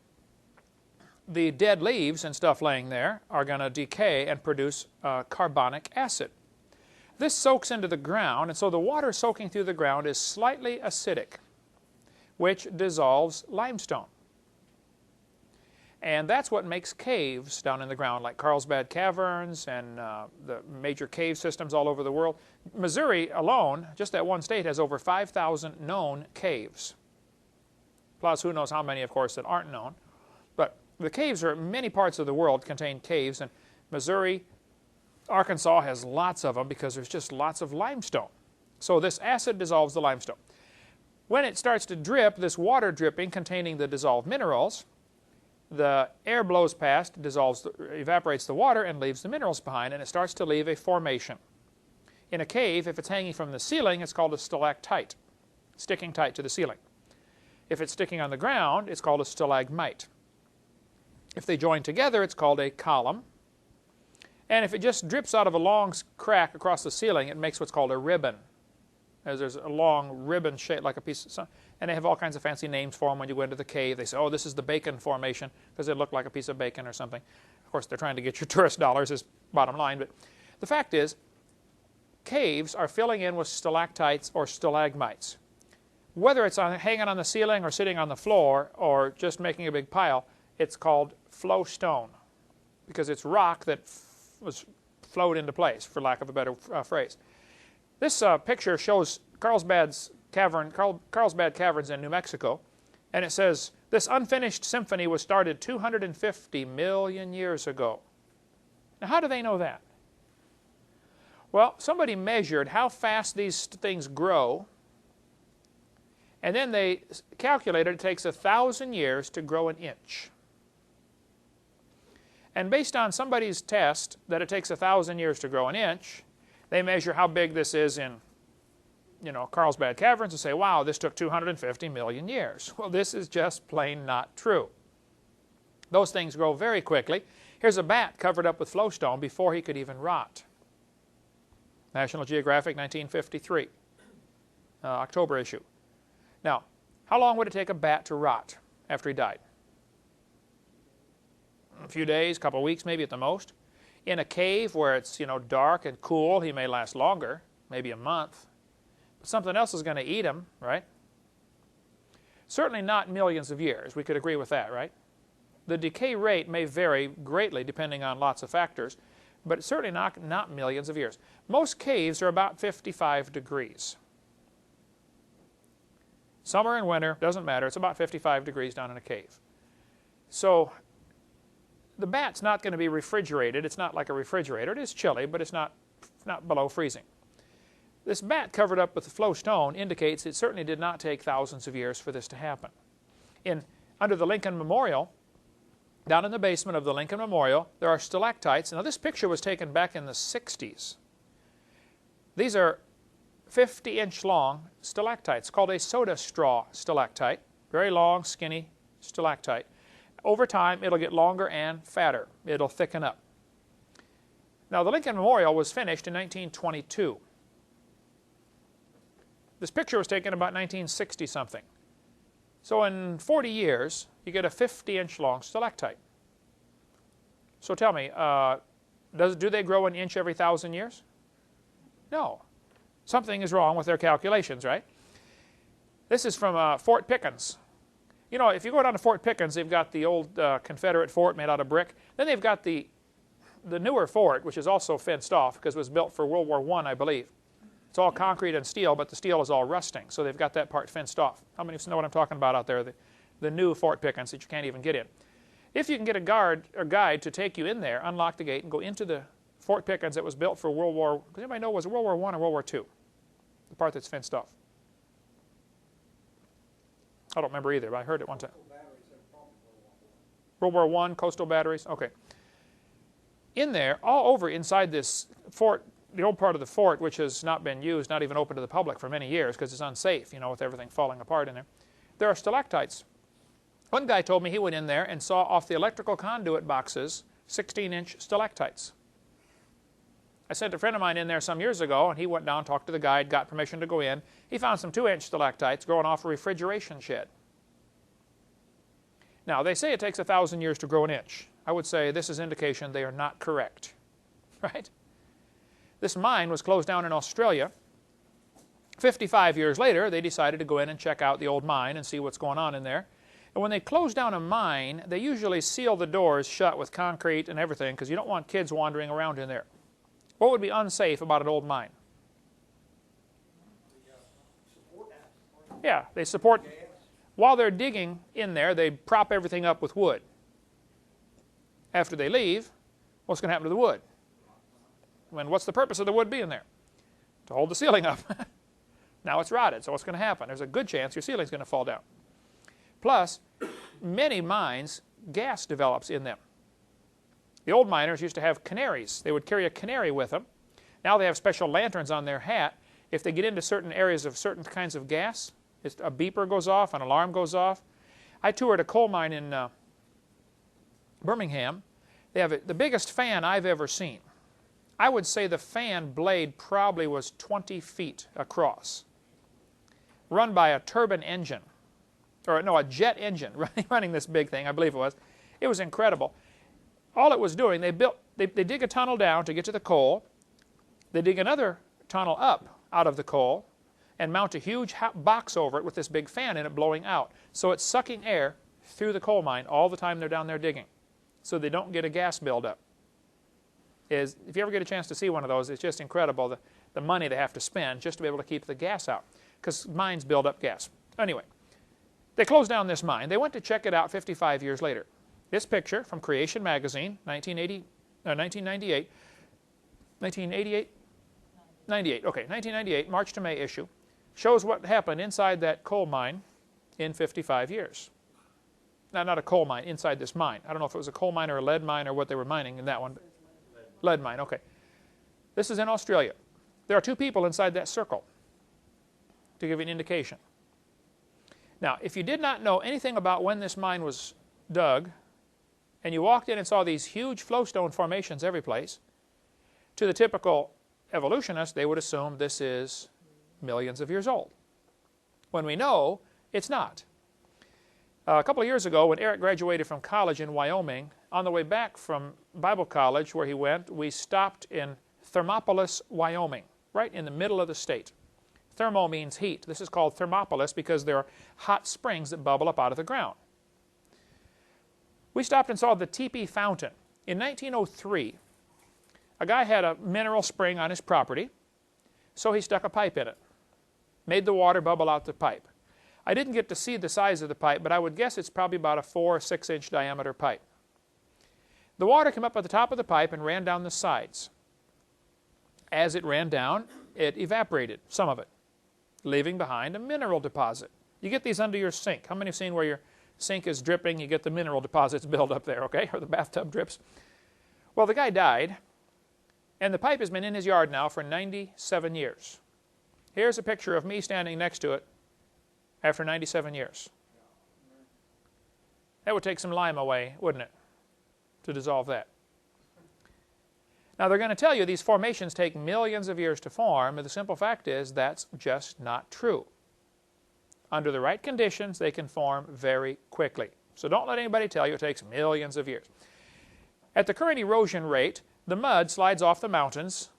the dead leaves and stuff laying there are going to decay and produce carbonic acid. This soaks into the ground, and so the water soaking through the ground is slightly acidic, which dissolves limestone. And that's what makes caves down in the ground, like Carlsbad Caverns and the major cave systems all over the world. Missouri alone, just that one state, has over 5,000 known caves. Plus, who knows how many, of course, that aren't known. But the caves are, many parts of the world contain caves, and Missouri, Arkansas has lots of them because there's just lots of limestone. So this acid dissolves the limestone. When it starts to drip, this water dripping containing the dissolved minerals, the air blows past, evaporates the water, and leaves the minerals behind, and it starts to leave a formation. In a cave, if it's hanging from the ceiling, it's called a stalactite, sticking tight to the ceiling. If it's sticking on the ground, it's called a stalagmite. If they join together, it's called a column. And if it just drips out of a long crack across the ceiling, it makes what's called a ribbon. as there's a long ribbon shaped like a piece of, and they have all kinds of fancy names for them when you go into the cave. They say, oh, this is the bacon formation because it looked like a piece of bacon or something. Of course, they're trying to get your tourist dollars is bottom line, but the fact is, caves are filling in with stalactites or stalagmites. Whether it's hanging on the ceiling or sitting on the floor or just making a big pile, it's called flow stone because it's rock that was flowed into place, for lack of a better phrase. This picture shows Carlsbad Caverns in New Mexico, and it says, this unfinished symphony was started 250 million years ago. Now, how do they know that? Well, somebody measured how fast these things grow, and then they calculated it takes 1,000 years to grow an inch. And based on somebody's test that it takes 1,000 years to grow an inch, they measure how big this is in, Carlsbad Caverns and say, wow, this took 250 million years. Well, this is just plain not true. Those things grow very quickly. Here's a bat covered up with flowstone before he could even rot. National Geographic, 1953, October issue. Now, how long would it take a bat to rot after he died? A few days, a couple of weeks, maybe at the most. In a cave where it's, dark and cool, he may last longer, maybe a month. But something else is going to eat him, right? Certainly not millions of years. We could agree with that, right? The decay rate may vary greatly depending on lots of factors, but it's certainly not millions of years. Most caves are about 55 degrees. Summer and winter, doesn't matter. It's about 55 degrees down in a cave. So the bat's not going to be refrigerated. It's not like a refrigerator. It is chilly, but it's not below freezing. This bat covered up with the flow stone indicates it certainly did not take thousands of years for this to happen. Under the Lincoln Memorial, down in the basement of the Lincoln Memorial, there are stalactites. Now, this picture was taken back in the 60s. These are 50-inch long stalactites called a soda straw stalactite. Very long, skinny stalactite. Over time, it'll get longer and fatter. It'll thicken up. Now, the Lincoln Memorial was finished in 1922. This picture was taken about 1960-something. So in 40 years, you get a 50-inch long stalactite. So tell me, do they grow an inch every 1,000 years? No. Something is wrong with their calculations, right? This is from Fort Pickens. If you go down to Fort Pickens, they've got the old Confederate fort made out of brick. Then they've got the newer fort, which is also fenced off because it was built for World War I believe. It's all concrete and steel, but the steel is all rusting, so they've got that part fenced off. How many of you know what I'm talking about out there? The new Fort Pickens that you can't even get in. If you can get a guide to take you in there, unlock the gate, and go into the Fort Pickens that was built for World War, does anybody know, was it World War I or World War II? The part that's fenced off. I don't remember either, but I heard it one time. World War I, coastal batteries, okay. In there, all over inside this fort, the old part of the fort, which has not been used, not even open to the public for many years because it's unsafe, with everything falling apart in there, there are stalactites. One guy told me he went in there and saw off the electrical conduit boxes 16-inch stalactites. I sent a friend of mine in there some years ago, and he went down, talked to the guide, got permission to go in. He found some 2-inch stalactites growing off a refrigeration shed. Now, they say it takes 1,000 years to grow an inch. I would say this is indication they are not correct, right? This mine was closed down in Australia. 55 years later, they decided to go in and check out the old mine and see what's going on in there. And when they close down a mine, they usually seal the doors shut with concrete and everything because you don't want kids wandering around in there. What would be unsafe about an old mine? Yeah, they support. While they're digging in there, they prop everything up with wood. After they leave, what's going to happen to the wood? What's the purpose of the wood being there? To hold the ceiling up. Now it's rotted, so what's going to happen? There's a good chance your ceiling's going to fall down. Plus, many mines, gas develops in them. The old miners used to have canaries. They would carry a canary with them. Now they have special lanterns on their hat. If they get into certain areas of certain kinds of gas, a beeper goes off, an alarm goes off. I toured a coal mine in Birmingham. They have the biggest fan I've ever seen. I would say the fan blade probably was 20 feet across. run by a turbine engine, or no, a jet engine running this big thing, I believe it was. It was incredible. All it was doing, they dig a tunnel down to get to the coal. They dig another tunnel up out of the coal and mount a huge box over it with this big fan in it blowing out. So it's sucking air through the coal mine all the time they're down there digging, so they don't get a gas buildup. If you ever get a chance to see one of those, it's just incredible, the money they have to spend just to be able to keep the gas out, because mines build up gas. Anyway, they closed down this mine. They went to check it out 55 years later. This picture from Creation magazine, 1998, 1998, March to May issue, shows what happened inside that coal mine in 55 years. Now, not a coal mine, inside this mine. I don't know if it was a coal mine or a lead mine or what they were mining in that one. Lead mine, okay. This is in Australia. There are two people inside that circle, to give you an indication. Now, if you did not know anything about when this mine was dug, and you walked in and saw these huge flowstone formations every place, to the typical evolutionist, they would assume this is millions of years old, when we know it's not. A couple of years ago, when Eric graduated from college in Wyoming, on the way back from Bible college where he went, we stopped in Thermopolis, Wyoming, right in the middle of the state. Thermo means heat. This is called Thermopolis because there are hot springs that bubble up out of the ground. We stopped and saw the Teepee Fountain. In 1903, a guy had a mineral spring on his property, so he stuck a pipe in it, made the water bubble out the pipe. I didn't get to see the size of the pipe, but I would guess it's probably about a 4 or 6 inch diameter pipe. The water came up at the top of the pipe and ran down the sides. As it ran down, it evaporated, some of it, leaving behind a mineral deposit. You get these under your sink. How many have seen where your sink is dripping, you get the mineral deposits build up there, okay, or the bathtub drips? Well, the guy died, and the pipe has been in his yard now for 97 years. Here's a picture of me standing next to it after 97 years. That would take some lime away, wouldn't it, to dissolve that? Now, they're going to tell you these formations take millions of years to form, but the simple fact is that's just not true. Under the right conditions, they can form very quickly. So don't let anybody tell you it takes millions of years. At the current erosion rate, the mud slides off the mountains,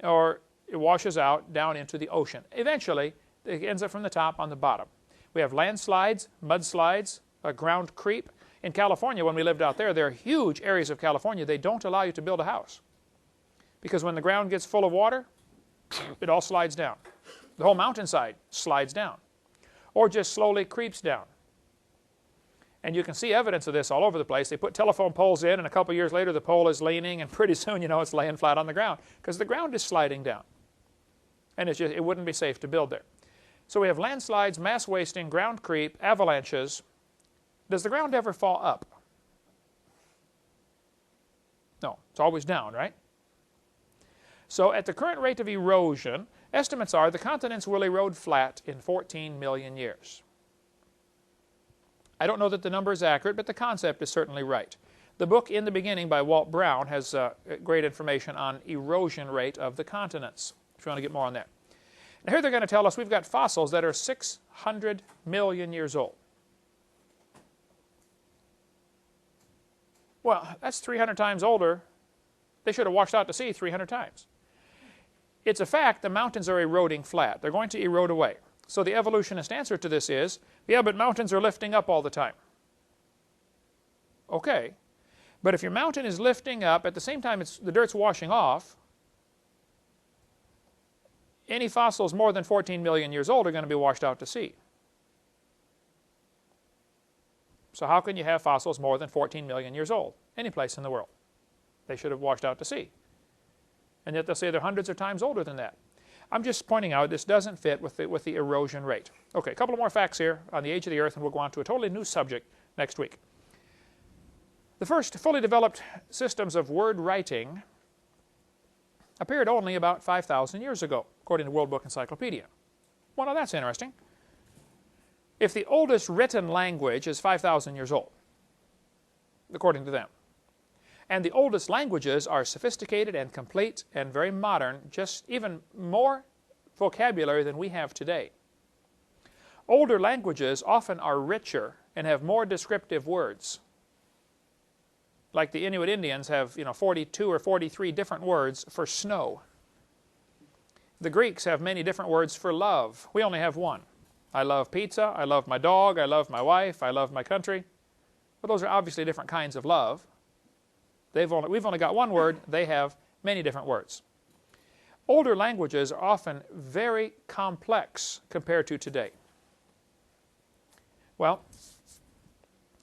or it washes out down into the ocean. Eventually, it ends up from the top on the bottom. We have landslides, mudslides, ground creep. In California, when we lived out there are huge areas of California they don't allow you to build a house, because when the ground gets full of water, it all slides down. The whole mountainside slides down, or just slowly creeps down. And you can see evidence of this all over the place. They put telephone poles in, and a couple years later the pole is leaning, and pretty soon you know it's laying flat on the ground, because the ground is sliding down. And it wouldn't be safe to build there. So we have landslides, mass wasting, ground creep, avalanches. Does the ground ever fall up? No, it's always down, right? So at the current rate of erosion, estimates are the continents will erode flat in 14 million years. I don't know that the number is accurate, but the concept is certainly right. The book In the Beginning by Walt Brown has great information on erosion rate of the continents, if you want to get more on that. Now here they're going to tell us we've got fossils that are 600 million years old. Well, that's 300 times older. They should have washed out to sea 300 times. It's a fact the mountains are eroding flat. They're going to erode away. So the evolutionist answer to this is, yeah, but mountains are lifting up all the time. Okay, but if your mountain is lifting up, at the same time the dirt's washing off, any fossils more than 14 million years old are going to be washed out to sea. So how can you have fossils more than 14 million years old? Any place in the world. They should have washed out to sea. And yet they'll say they're hundreds of times older than that. I'm just pointing out this doesn't fit with the erosion rate. Okay, a couple of more facts here on the age of the Earth, and we'll go on to a totally new subject next week. The first fully developed systems of word writing appeared only about 5,000 years ago, according to World Book Encyclopedia. Well, now that's interesting. If the oldest written language is 5,000 years old, according to them, and the oldest languages are sophisticated and complete and very modern, just even more vocabulary than we have today, Older languages often are richer and have more descriptive words. Like the Inuit Indians have 42 or 43 different words for snow. The Greeks have many different words for love. We only have one. I love pizza, I love my dog, I love my wife, I love my country. Well, those are obviously different kinds of love. We've only got one word, they have many different words. Older languages are often very complex compared to today. Well,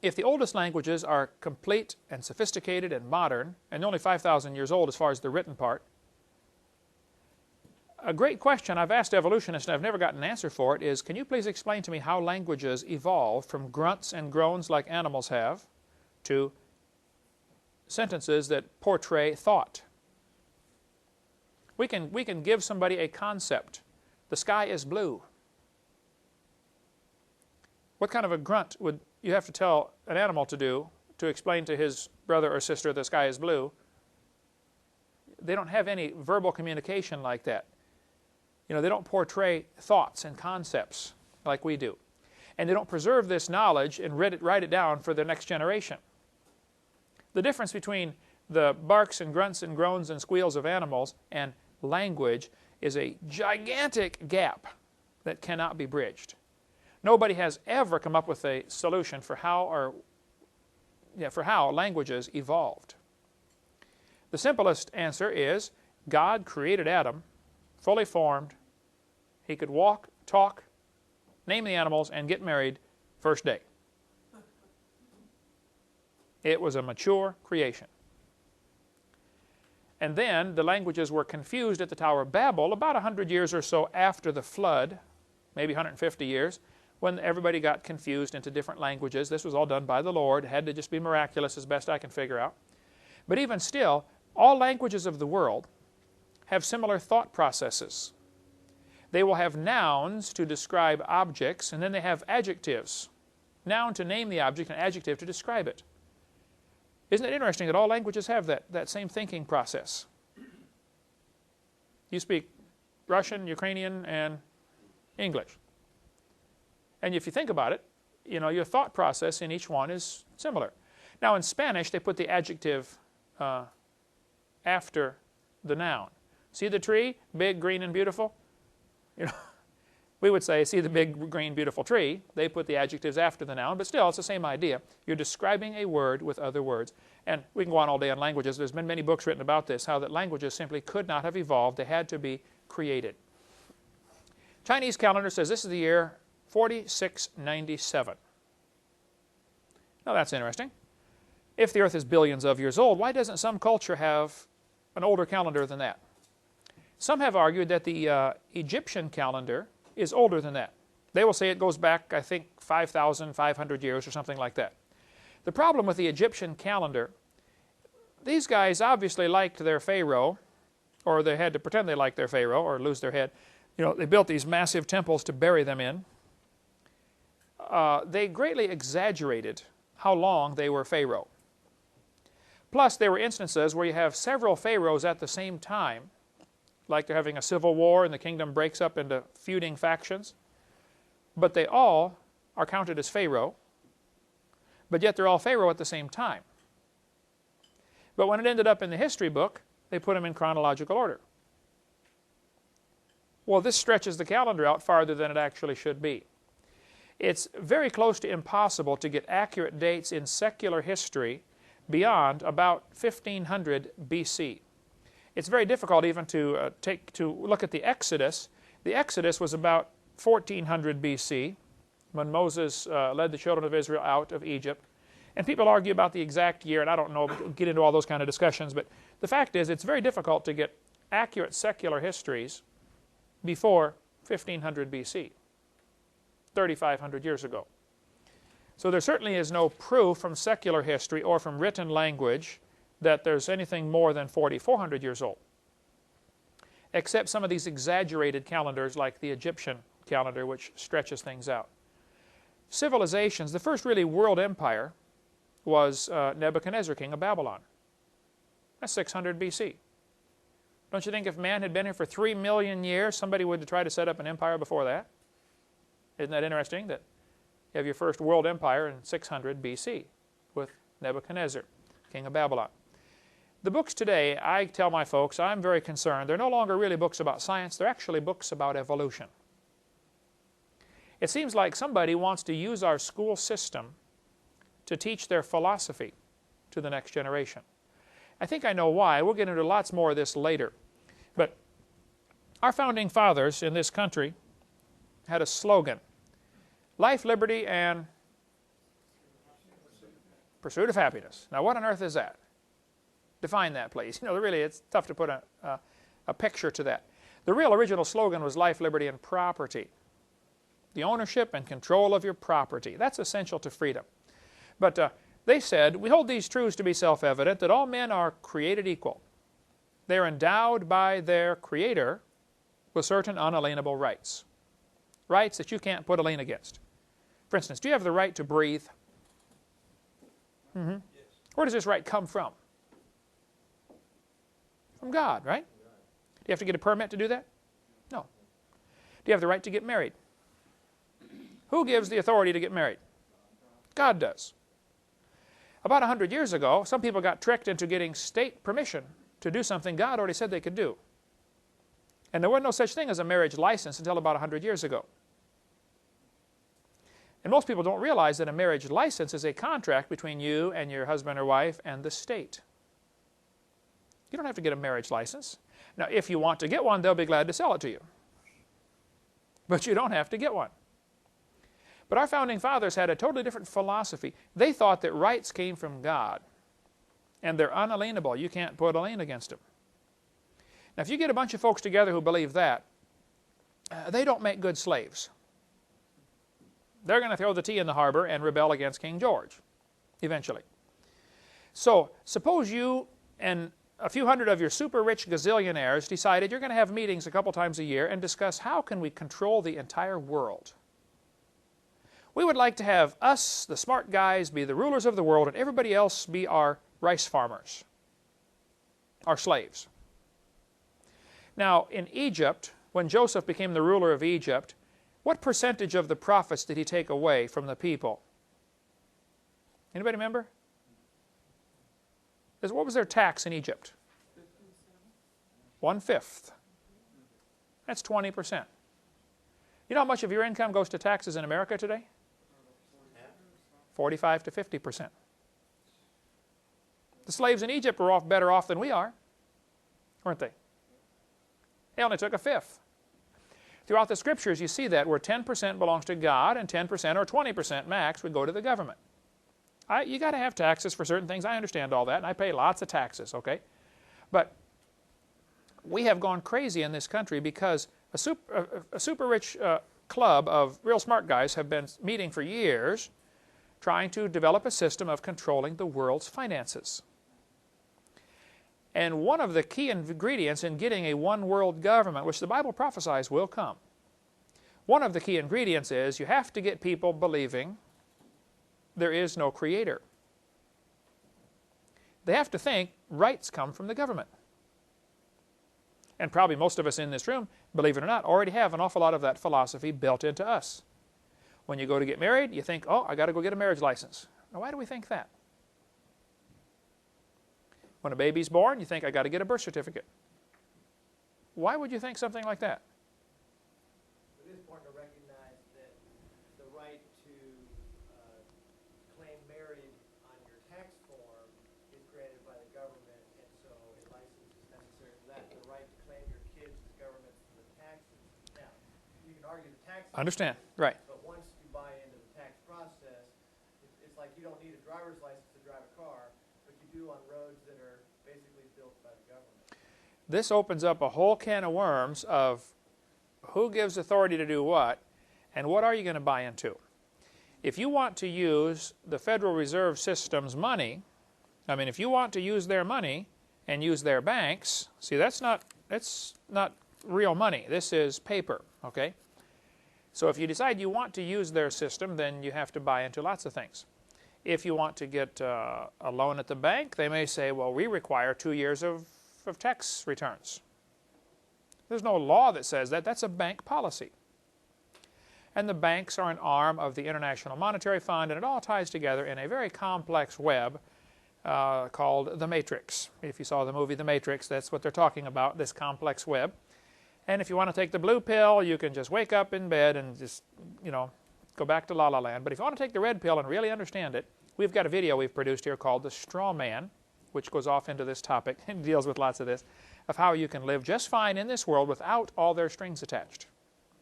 if the oldest languages are complete and sophisticated and modern, and only 5,000 years old as far as the written part, a great question I've asked evolutionists and I've never gotten an answer for it is, can you please explain to me how languages evolved from grunts and groans like animals have to sentences that portray thought? We can give somebody a concept. The sky is blue. What kind of a grunt would you have to tell an animal to do to explain to his brother or sister the sky is blue? They don't have any verbal communication like that. They don't portray thoughts and concepts like we do. And they don't preserve this knowledge and write it down for the next generation. The difference between the barks and grunts and groans and squeals of animals and language is a gigantic gap that cannot be bridged. Nobody has ever come up with a solution for how languages evolved. The simplest answer is God created Adam, fully formed. He could walk, talk, name the animals, and get married first day. It was a mature creation. And then the languages were confused at the Tower of Babel about 100 years or so after the flood, maybe 150 years, when everybody got confused into different languages. This was all done by the Lord. It had to just be miraculous as best I can figure out. But even still, all languages of the world have similar thought processes. They will have nouns to describe objects, and then they have adjectives. Noun to name the object, and adjective to describe it. Isn't it interesting that all languages have that same thinking process? You speak Russian, Ukrainian, and English. And if you think about it, your thought process in each one is similar. Now in Spanish, they put the adjective after the noun. See the tree, big, green, and beautiful? We would say, see the big, green, beautiful tree. They put the adjectives after the noun, but still, it's the same idea. You're describing a word with other words. And we can go on all day on languages. There's been many books written about this, how that languages simply could not have evolved. They had to be created. Chinese calendar says this is the year 4697. Now that's interesting. If the Earth is billions of years old, why doesn't some culture have an older calendar than that? Some have argued that the Egyptian calendar is older than that. They will say it goes back, I think, 5,500 years or something like that. The problem with the Egyptian calendar, these guys obviously liked their pharaoh, or they had to pretend they liked their pharaoh or lose their head. They built these massive temples to bury them in. They greatly exaggerated how long they were pharaoh. Plus, there were instances where you have several pharaohs at the same time, like they're having a civil war and the kingdom breaks up into feuding factions. But they all are counted as pharaoh, but yet they're all pharaoh at the same time. But when it ended up in the history book, they put them in chronological order. Well, this stretches the calendar out farther than it actually should be. It's very close to impossible to get accurate dates in secular history beyond about 1500 BC. It's very difficult even to look at the Exodus. The Exodus was about 1400 BC when Moses led the children of Israel out of Egypt. And people argue about the exact year, and I don't know, get into all those kind of discussions, but the fact is it's very difficult to get accurate secular histories before 1500 BC, 3,500 years ago. So there certainly is no proof from secular history or from written language that there's anything more than 4,400 years old, except some of these exaggerated calendars like the Egyptian calendar, which stretches things out. Civilizations, the first really world empire was Nebuchadnezzar, king of Babylon. That's 600 BC. Don't you think if man had been here for 3 million years, somebody would try to set up an empire before that? Isn't that interesting that you have your first world empire in 600 BC with Nebuchadnezzar, king of Babylon? The books today, I tell my folks, I'm very concerned. They're no longer really books about science. They're actually books about evolution. It seems like somebody wants to use our school system to teach their philosophy to the next generation. I think I know why. We'll get into lots more of this later. But our founding fathers in this country had a slogan: life, liberty, and pursuit of happiness. Now, what on earth is that? Define that, please. You know, really, it's tough to put a picture to that. The real original slogan was life, liberty, and property. The ownership and control of your property. That's essential to freedom. But they said, we hold these truths to be self-evident, that all men are created equal. They are endowed by their Creator with certain unalienable rights. Rights that you can't put a lien against. For instance, do you have the right to breathe? Yes. Where does this right come from? From God, right? Do you have to get a permit to do that? No. Do you have the right to get married? Who gives the authority to get married? God does. About 100 years ago, some people got tricked into getting state permission to do something God already said they could do. And there was no such thing as a marriage license until about 100 years ago. And most people don't realize that a marriage license is a contract between you and your husband or wife and the state. You don't have to get a marriage license. Now, if you want to get one, they'll be glad to sell it to you. But you don't have to get one. But our founding fathers had a totally different philosophy. They thought that rights came from God, and they're unalienable. You can't put a lien against them. Now, if you get a bunch of folks together who believe that, they don't make good slaves. They're going to throw the tea in the harbor and rebel against King George, eventually. So, suppose you and a few hundred of your super rich gazillionaires decided you're going to have meetings a couple times a year and discuss how can we control the entire world. We would like to have us, the smart guys, be the rulers of the world, and everybody else be our rice farmers, our slaves. Now, in Egypt, when Joseph became the ruler of Egypt, what percentage of the profits did he take away from the people? Anybody remember? What was their tax in Egypt? 1/5. That's 20%. You know how much of your income goes to taxes in America today? 45 to 50%. The slaves in Egypt were better off than we are, weren't they? They only took 1/5. Throughout the Scriptures, you see that where 10% belongs to God and 10% or 20% max would go to the government. You got to have taxes for certain things. I understand all that, and I pay lots of taxes, okay? But we have gone crazy in this country because a super rich club of real smart guys have been meeting for years trying to develop a system of controlling the world's finances. And one of the key ingredients in getting a one-world government, which the Bible prophesies will come, one of the key ingredients is you have to get people believing there is no Creator. They have to think rights come from the government. And probably most of us in this room, believe it or not, already have an awful lot of that philosophy built into us. When you go to get married, you think, oh, I got to go get a marriage license. Now, why do we think that? When a baby's born, you think, I got to get a birth certificate. Why would you think something like that? It is important to recognize that the right to claim married on your tax form is granted by the government, and so a license is necessary for that. The right to claim your kids is government for the taxes. Now, you can argue the taxes. Understand, right. But once you buy into the tax process, it's like you don't need a driver's license to drive a car, but you do on roads that are basically built by the government. This opens up a whole can of worms of who gives authority to do what, and what are you going to buy into. If you want to use the Federal Reserve System's money, if you want to use their money and use their banks, see, that's not real money. This is paper, okay? So if you decide you want to use their system, then you have to buy into lots of things. If you want to get a loan at the bank, they may say, well, we require 2 years of tax returns. There's no law that says that. That's a bank policy. and the banks are an arm of the International Monetary Fund, and it all ties together in a very complex web called the Matrix. If you saw the movie The Matrix, that's what they're talking about, this complex web. And if you want to take the blue pill, you can just wake up in bed and just, go back to La La Land. But if you want to take the red pill and really understand it, we've got a video we've produced here called The Straw Man, which goes off into this topic and deals with lots of this, of how you can live just fine in this world without all their strings attached.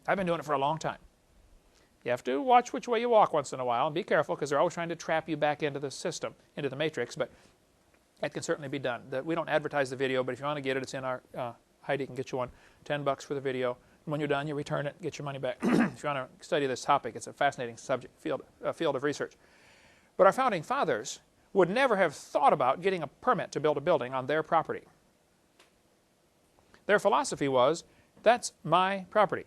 I've been doing it for a long time. You have to watch which way you walk once in a while and be careful, because they're always trying to trap you back into the system, into the matrix, but that can certainly be done. We don't advertise the video, but if you want to get it, it's in our, Heidi can get you one, $10 for the video. And when you're done, you return it, get your money back. If you want to study this topic, it's a fascinating field of research. But our founding fathers would never have thought about getting a permit to build a building on their property. Their philosophy was, that's my property.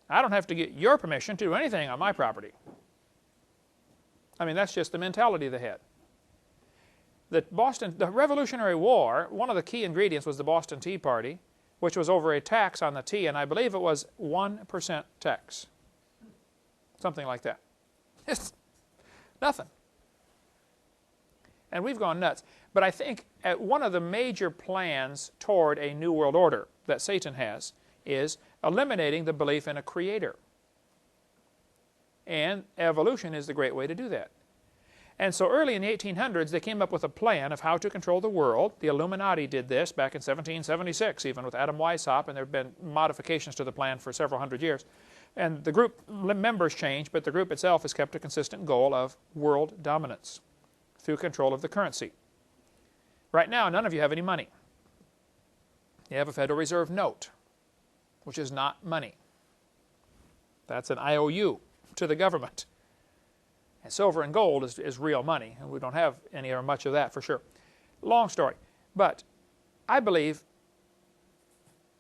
I don't have to get your permission to do anything on my property. I mean, that's just the mentality they had. The Revolutionary War, one of the key ingredients was the Boston Tea Party, which was over a tax on the tea, and I believe it was 1% tax. Something like that. It's nothing. And we've gone nuts. But I think one of the major plans toward a new world order that Satan has is eliminating the belief in a creator. And evolution is the great way to do that. And so early in the 1800s, they came up with a plan of how to control the world. The Illuminati did this back in 1776, even with Adam Weishaupt, and there have been modifications to the plan for several hundred years. And the group members changed, but the group itself has kept a consistent goal of world dominance through control of the currency. Right now, none of you have any money. You have a Federal Reserve note, which is not money. That's an IOU to the government. And silver and gold is real money, and we don't have any or much of that for sure. Long story. But I believe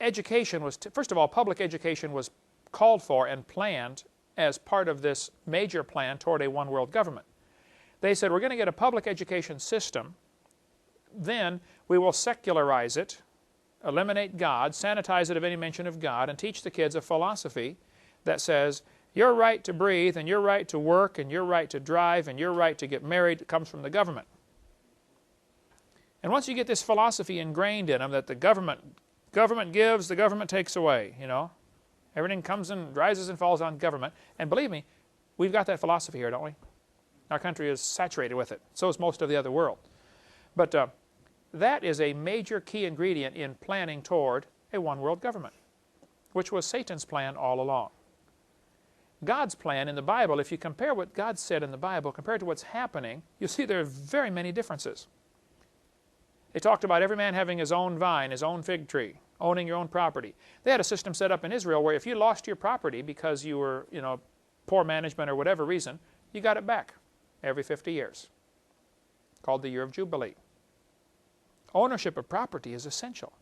education was, first of all, public education was called for and planned as part of this major plan toward a one world government. They said, we're going to get a public education system, then we will secularize it, eliminate God, sanitize it of any mention of God, and teach the kids a philosophy that says, your right to breathe, and your right to work, and your right to drive, and your right to get married comes from the government. And once you get this philosophy ingrained in them that the government gives, the government takes away, everything comes and rises and falls on government. And believe me, we've got that philosophy here, don't we? Our country is saturated with it. So is most of the other world. But that is a major key ingredient in planning toward a one-world government, which was Satan's plan all along. God's plan in the Bible, if you compare what God said in the Bible compared to what's happening, you'll see there are very many differences. They talked about every man having his own vine, his own fig tree, owning your own property. They had a system set up in Israel where if you lost your property because you were, poor management or whatever reason, you got it back every 50 years, called the Year of Jubilee. Ownership of property is essential.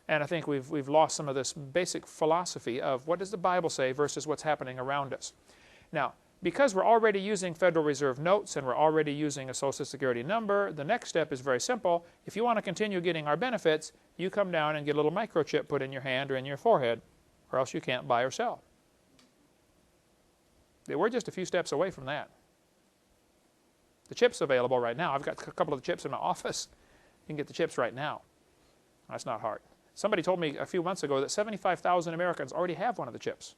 And I think we've lost some of this basic philosophy of what does the Bible say versus what's happening around us. Now, because we're already using Federal Reserve notes and we're already using a Social Security number, the next step is very simple. If you want to continue getting our benefits, you come down and get a little microchip put in your hand or in your forehead, or else you can't buy or sell. We're just a few steps away from that. The chip's available right now. I've got a couple of the chips in my office. You can get the chips right now. That's not hard. Somebody told me a few months ago that 75,000 Americans already have one of the chips.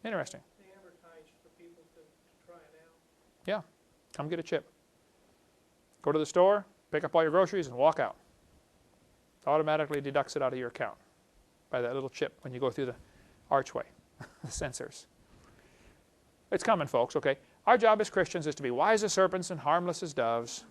Interesting. They advertise for people to try it out. Yeah. Come get a chip. Go to the store, pick up all your groceries, and walk out. It automatically deducts it out of your account by that little chip when you go through the archway, the sensors. It's coming, folks, okay? Our job as Christians is to be wise as serpents and harmless as doves,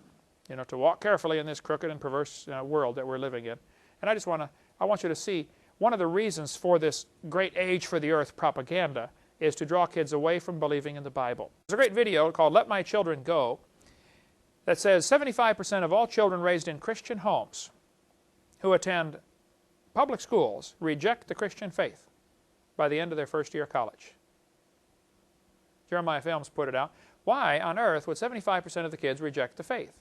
to walk carefully in this crooked and perverse world that we're living in. And I want you to see one of the reasons for this great age for the earth propaganda is to draw kids away from believing in the Bible. There's a great video called Let My Children Go that says 75% of all children raised in Christian homes who attend public schools reject the Christian faith by the end of their first year of college. Jeremiah Films put it out. Why on earth would 75% of the kids reject the faith?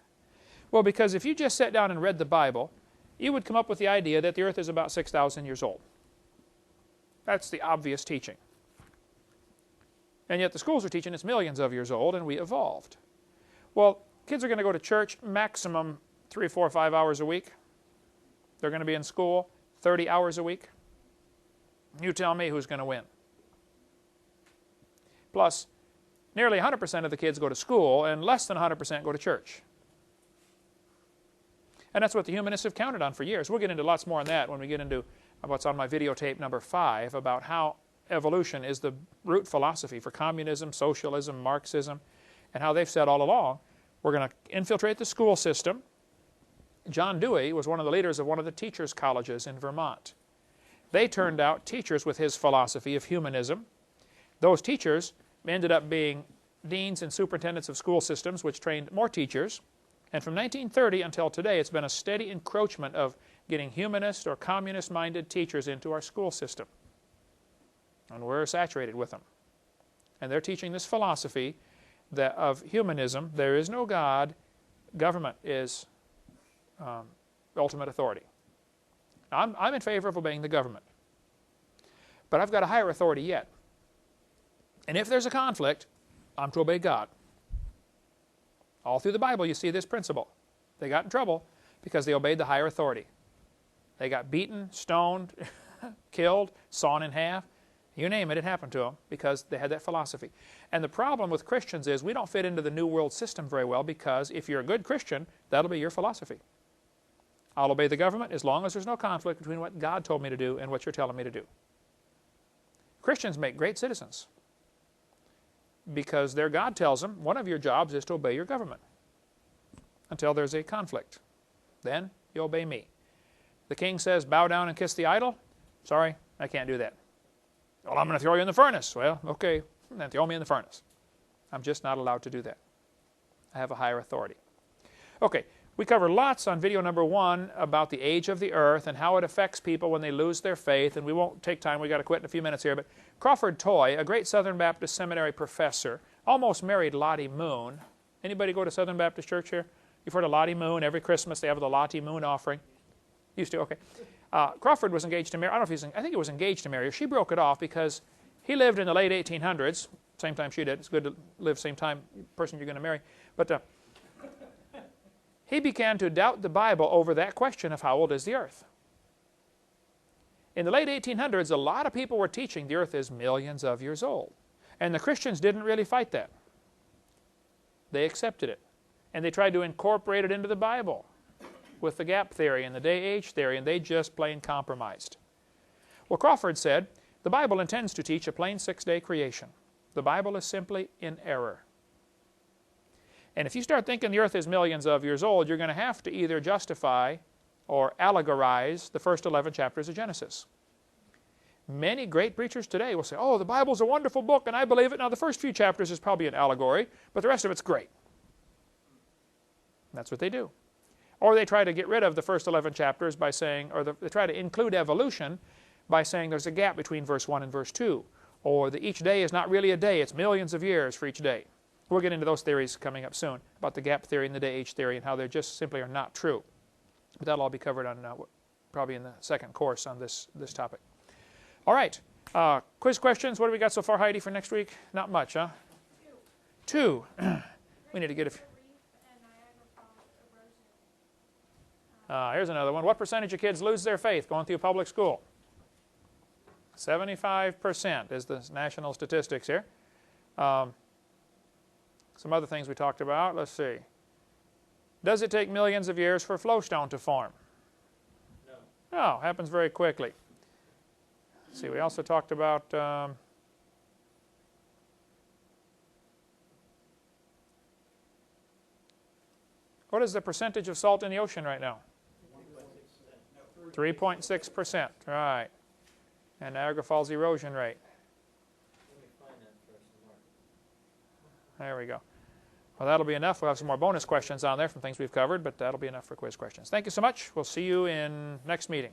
Well, because if you just sat down and read the Bible, you would come up with the idea that the earth is about 6,000 years old. That's the obvious teaching. And yet the schools are teaching it's millions of years old and we evolved. Well, kids are going to go to church maximum 3, 4, 5 hours a week. They're going to be in school 30 hours a week. You tell me who's going to win. Plus, nearly 100% of the kids go to school and less than 100% go to church. And that's what the humanists have counted on for years. We'll get into lots more on that when we get into what's on my videotape number 5 about how evolution is the root philosophy for communism, socialism, Marxism, and how they've said all along, we're going to infiltrate the school system. John Dewey was one of the leaders of one of the teachers' colleges in Vermont. They turned out teachers with his philosophy of humanism. Those teachers ended up being deans and superintendents of school systems, which trained more teachers. And from 1930 until today, it's been a steady encroachment of getting humanist or communist-minded teachers into our school system. And we're saturated with them. And they're teaching this philosophy that of humanism. There is no God. Government is ultimate authority. Now, I'm in favor of obeying the government. But I've got a higher authority yet. And if there's a conflict, I'm to obey God. All through the Bible you see this principle. They got in trouble because they obeyed the higher authority. They got beaten, stoned, killed, sawn in half. You name it, it happened to them because they had that philosophy. And the problem with Christians is we don't fit into the New World system very well because if you're a good Christian, that'll be your philosophy. I'll obey the government as long as there's no conflict between what God told me to do and what you're telling me to do. Christians make great citizens because their God tells them one of your jobs is to obey your government until there's a conflict. Then you obey me. The king says, bow down and kiss the idol. Sorry, I can't do that. Well, I'm going to throw you in the furnace. Well, okay, then throw me in the furnace. I'm just not allowed to do that. I have a higher authority. Okay, we cover lots on video number 1 about the age of the earth and how it affects people when they lose their faith, and we won't take time, we've got to quit in a few minutes here, but Crawford Toy, a great Southern Baptist Seminary professor, almost married Lottie Moon. Anybody go to Southern Baptist Church here? You've heard of Lottie Moon. Every Christmas they have the Lottie Moon offering. Used to, okay. Crawford was engaged to marry, I don't know if he's, I think he was engaged to marry her. She broke it off because he lived in the late 1800s, same time she did. It's good to live same time, person you're going to marry. But he began to doubt the Bible over that question of how old is the earth. In the late 1800s, a lot of people were teaching the earth is millions of years old. And the Christians didn't really fight that. They accepted it. And they tried to incorporate it into the Bible with the gap theory and the day-age theory, and they just plain compromised. Well, Crawford said, the Bible intends to teach a plain 6-day creation. The Bible is simply in error. And if you start thinking the earth is millions of years old, you're going to have to either justify or allegorize the first 11 chapters of Genesis. Many great preachers today will say, oh, the Bible's a wonderful book and I believe it. Now the first few chapters is probably an allegory, but the rest of it's great. That's what they do. Or they try to get rid of the first 11 chapters by saying, or they try to include evolution by saying there's a gap between verse 1 and verse 2. Or that each day is not really a day, it's millions of years for each day. We'll get into those theories coming up soon, about the gap theory and the day-age theory and how they just simply are not true. But that'll all be covered on probably in the second course on this topic. All right, quiz questions. What do we got so far, Heidi, for next week? Not much, huh? 2. We need to get a few. Here's another one. What percentage of kids lose their faith going through public school? 75% is the national statistics here. Some other things we talked about. Let's see. Does it take millions of years for flowstone to form? No. No, happens very quickly. Let's see, we also talked about what is the percentage of salt in the ocean right now? 3.6%, right. And Niagara Falls erosion rate. There we go. Well, that'll be enough. We'll have some more bonus questions on there from things we've covered, but that'll be enough for quiz questions. Thank you so much. We'll see you in next meeting.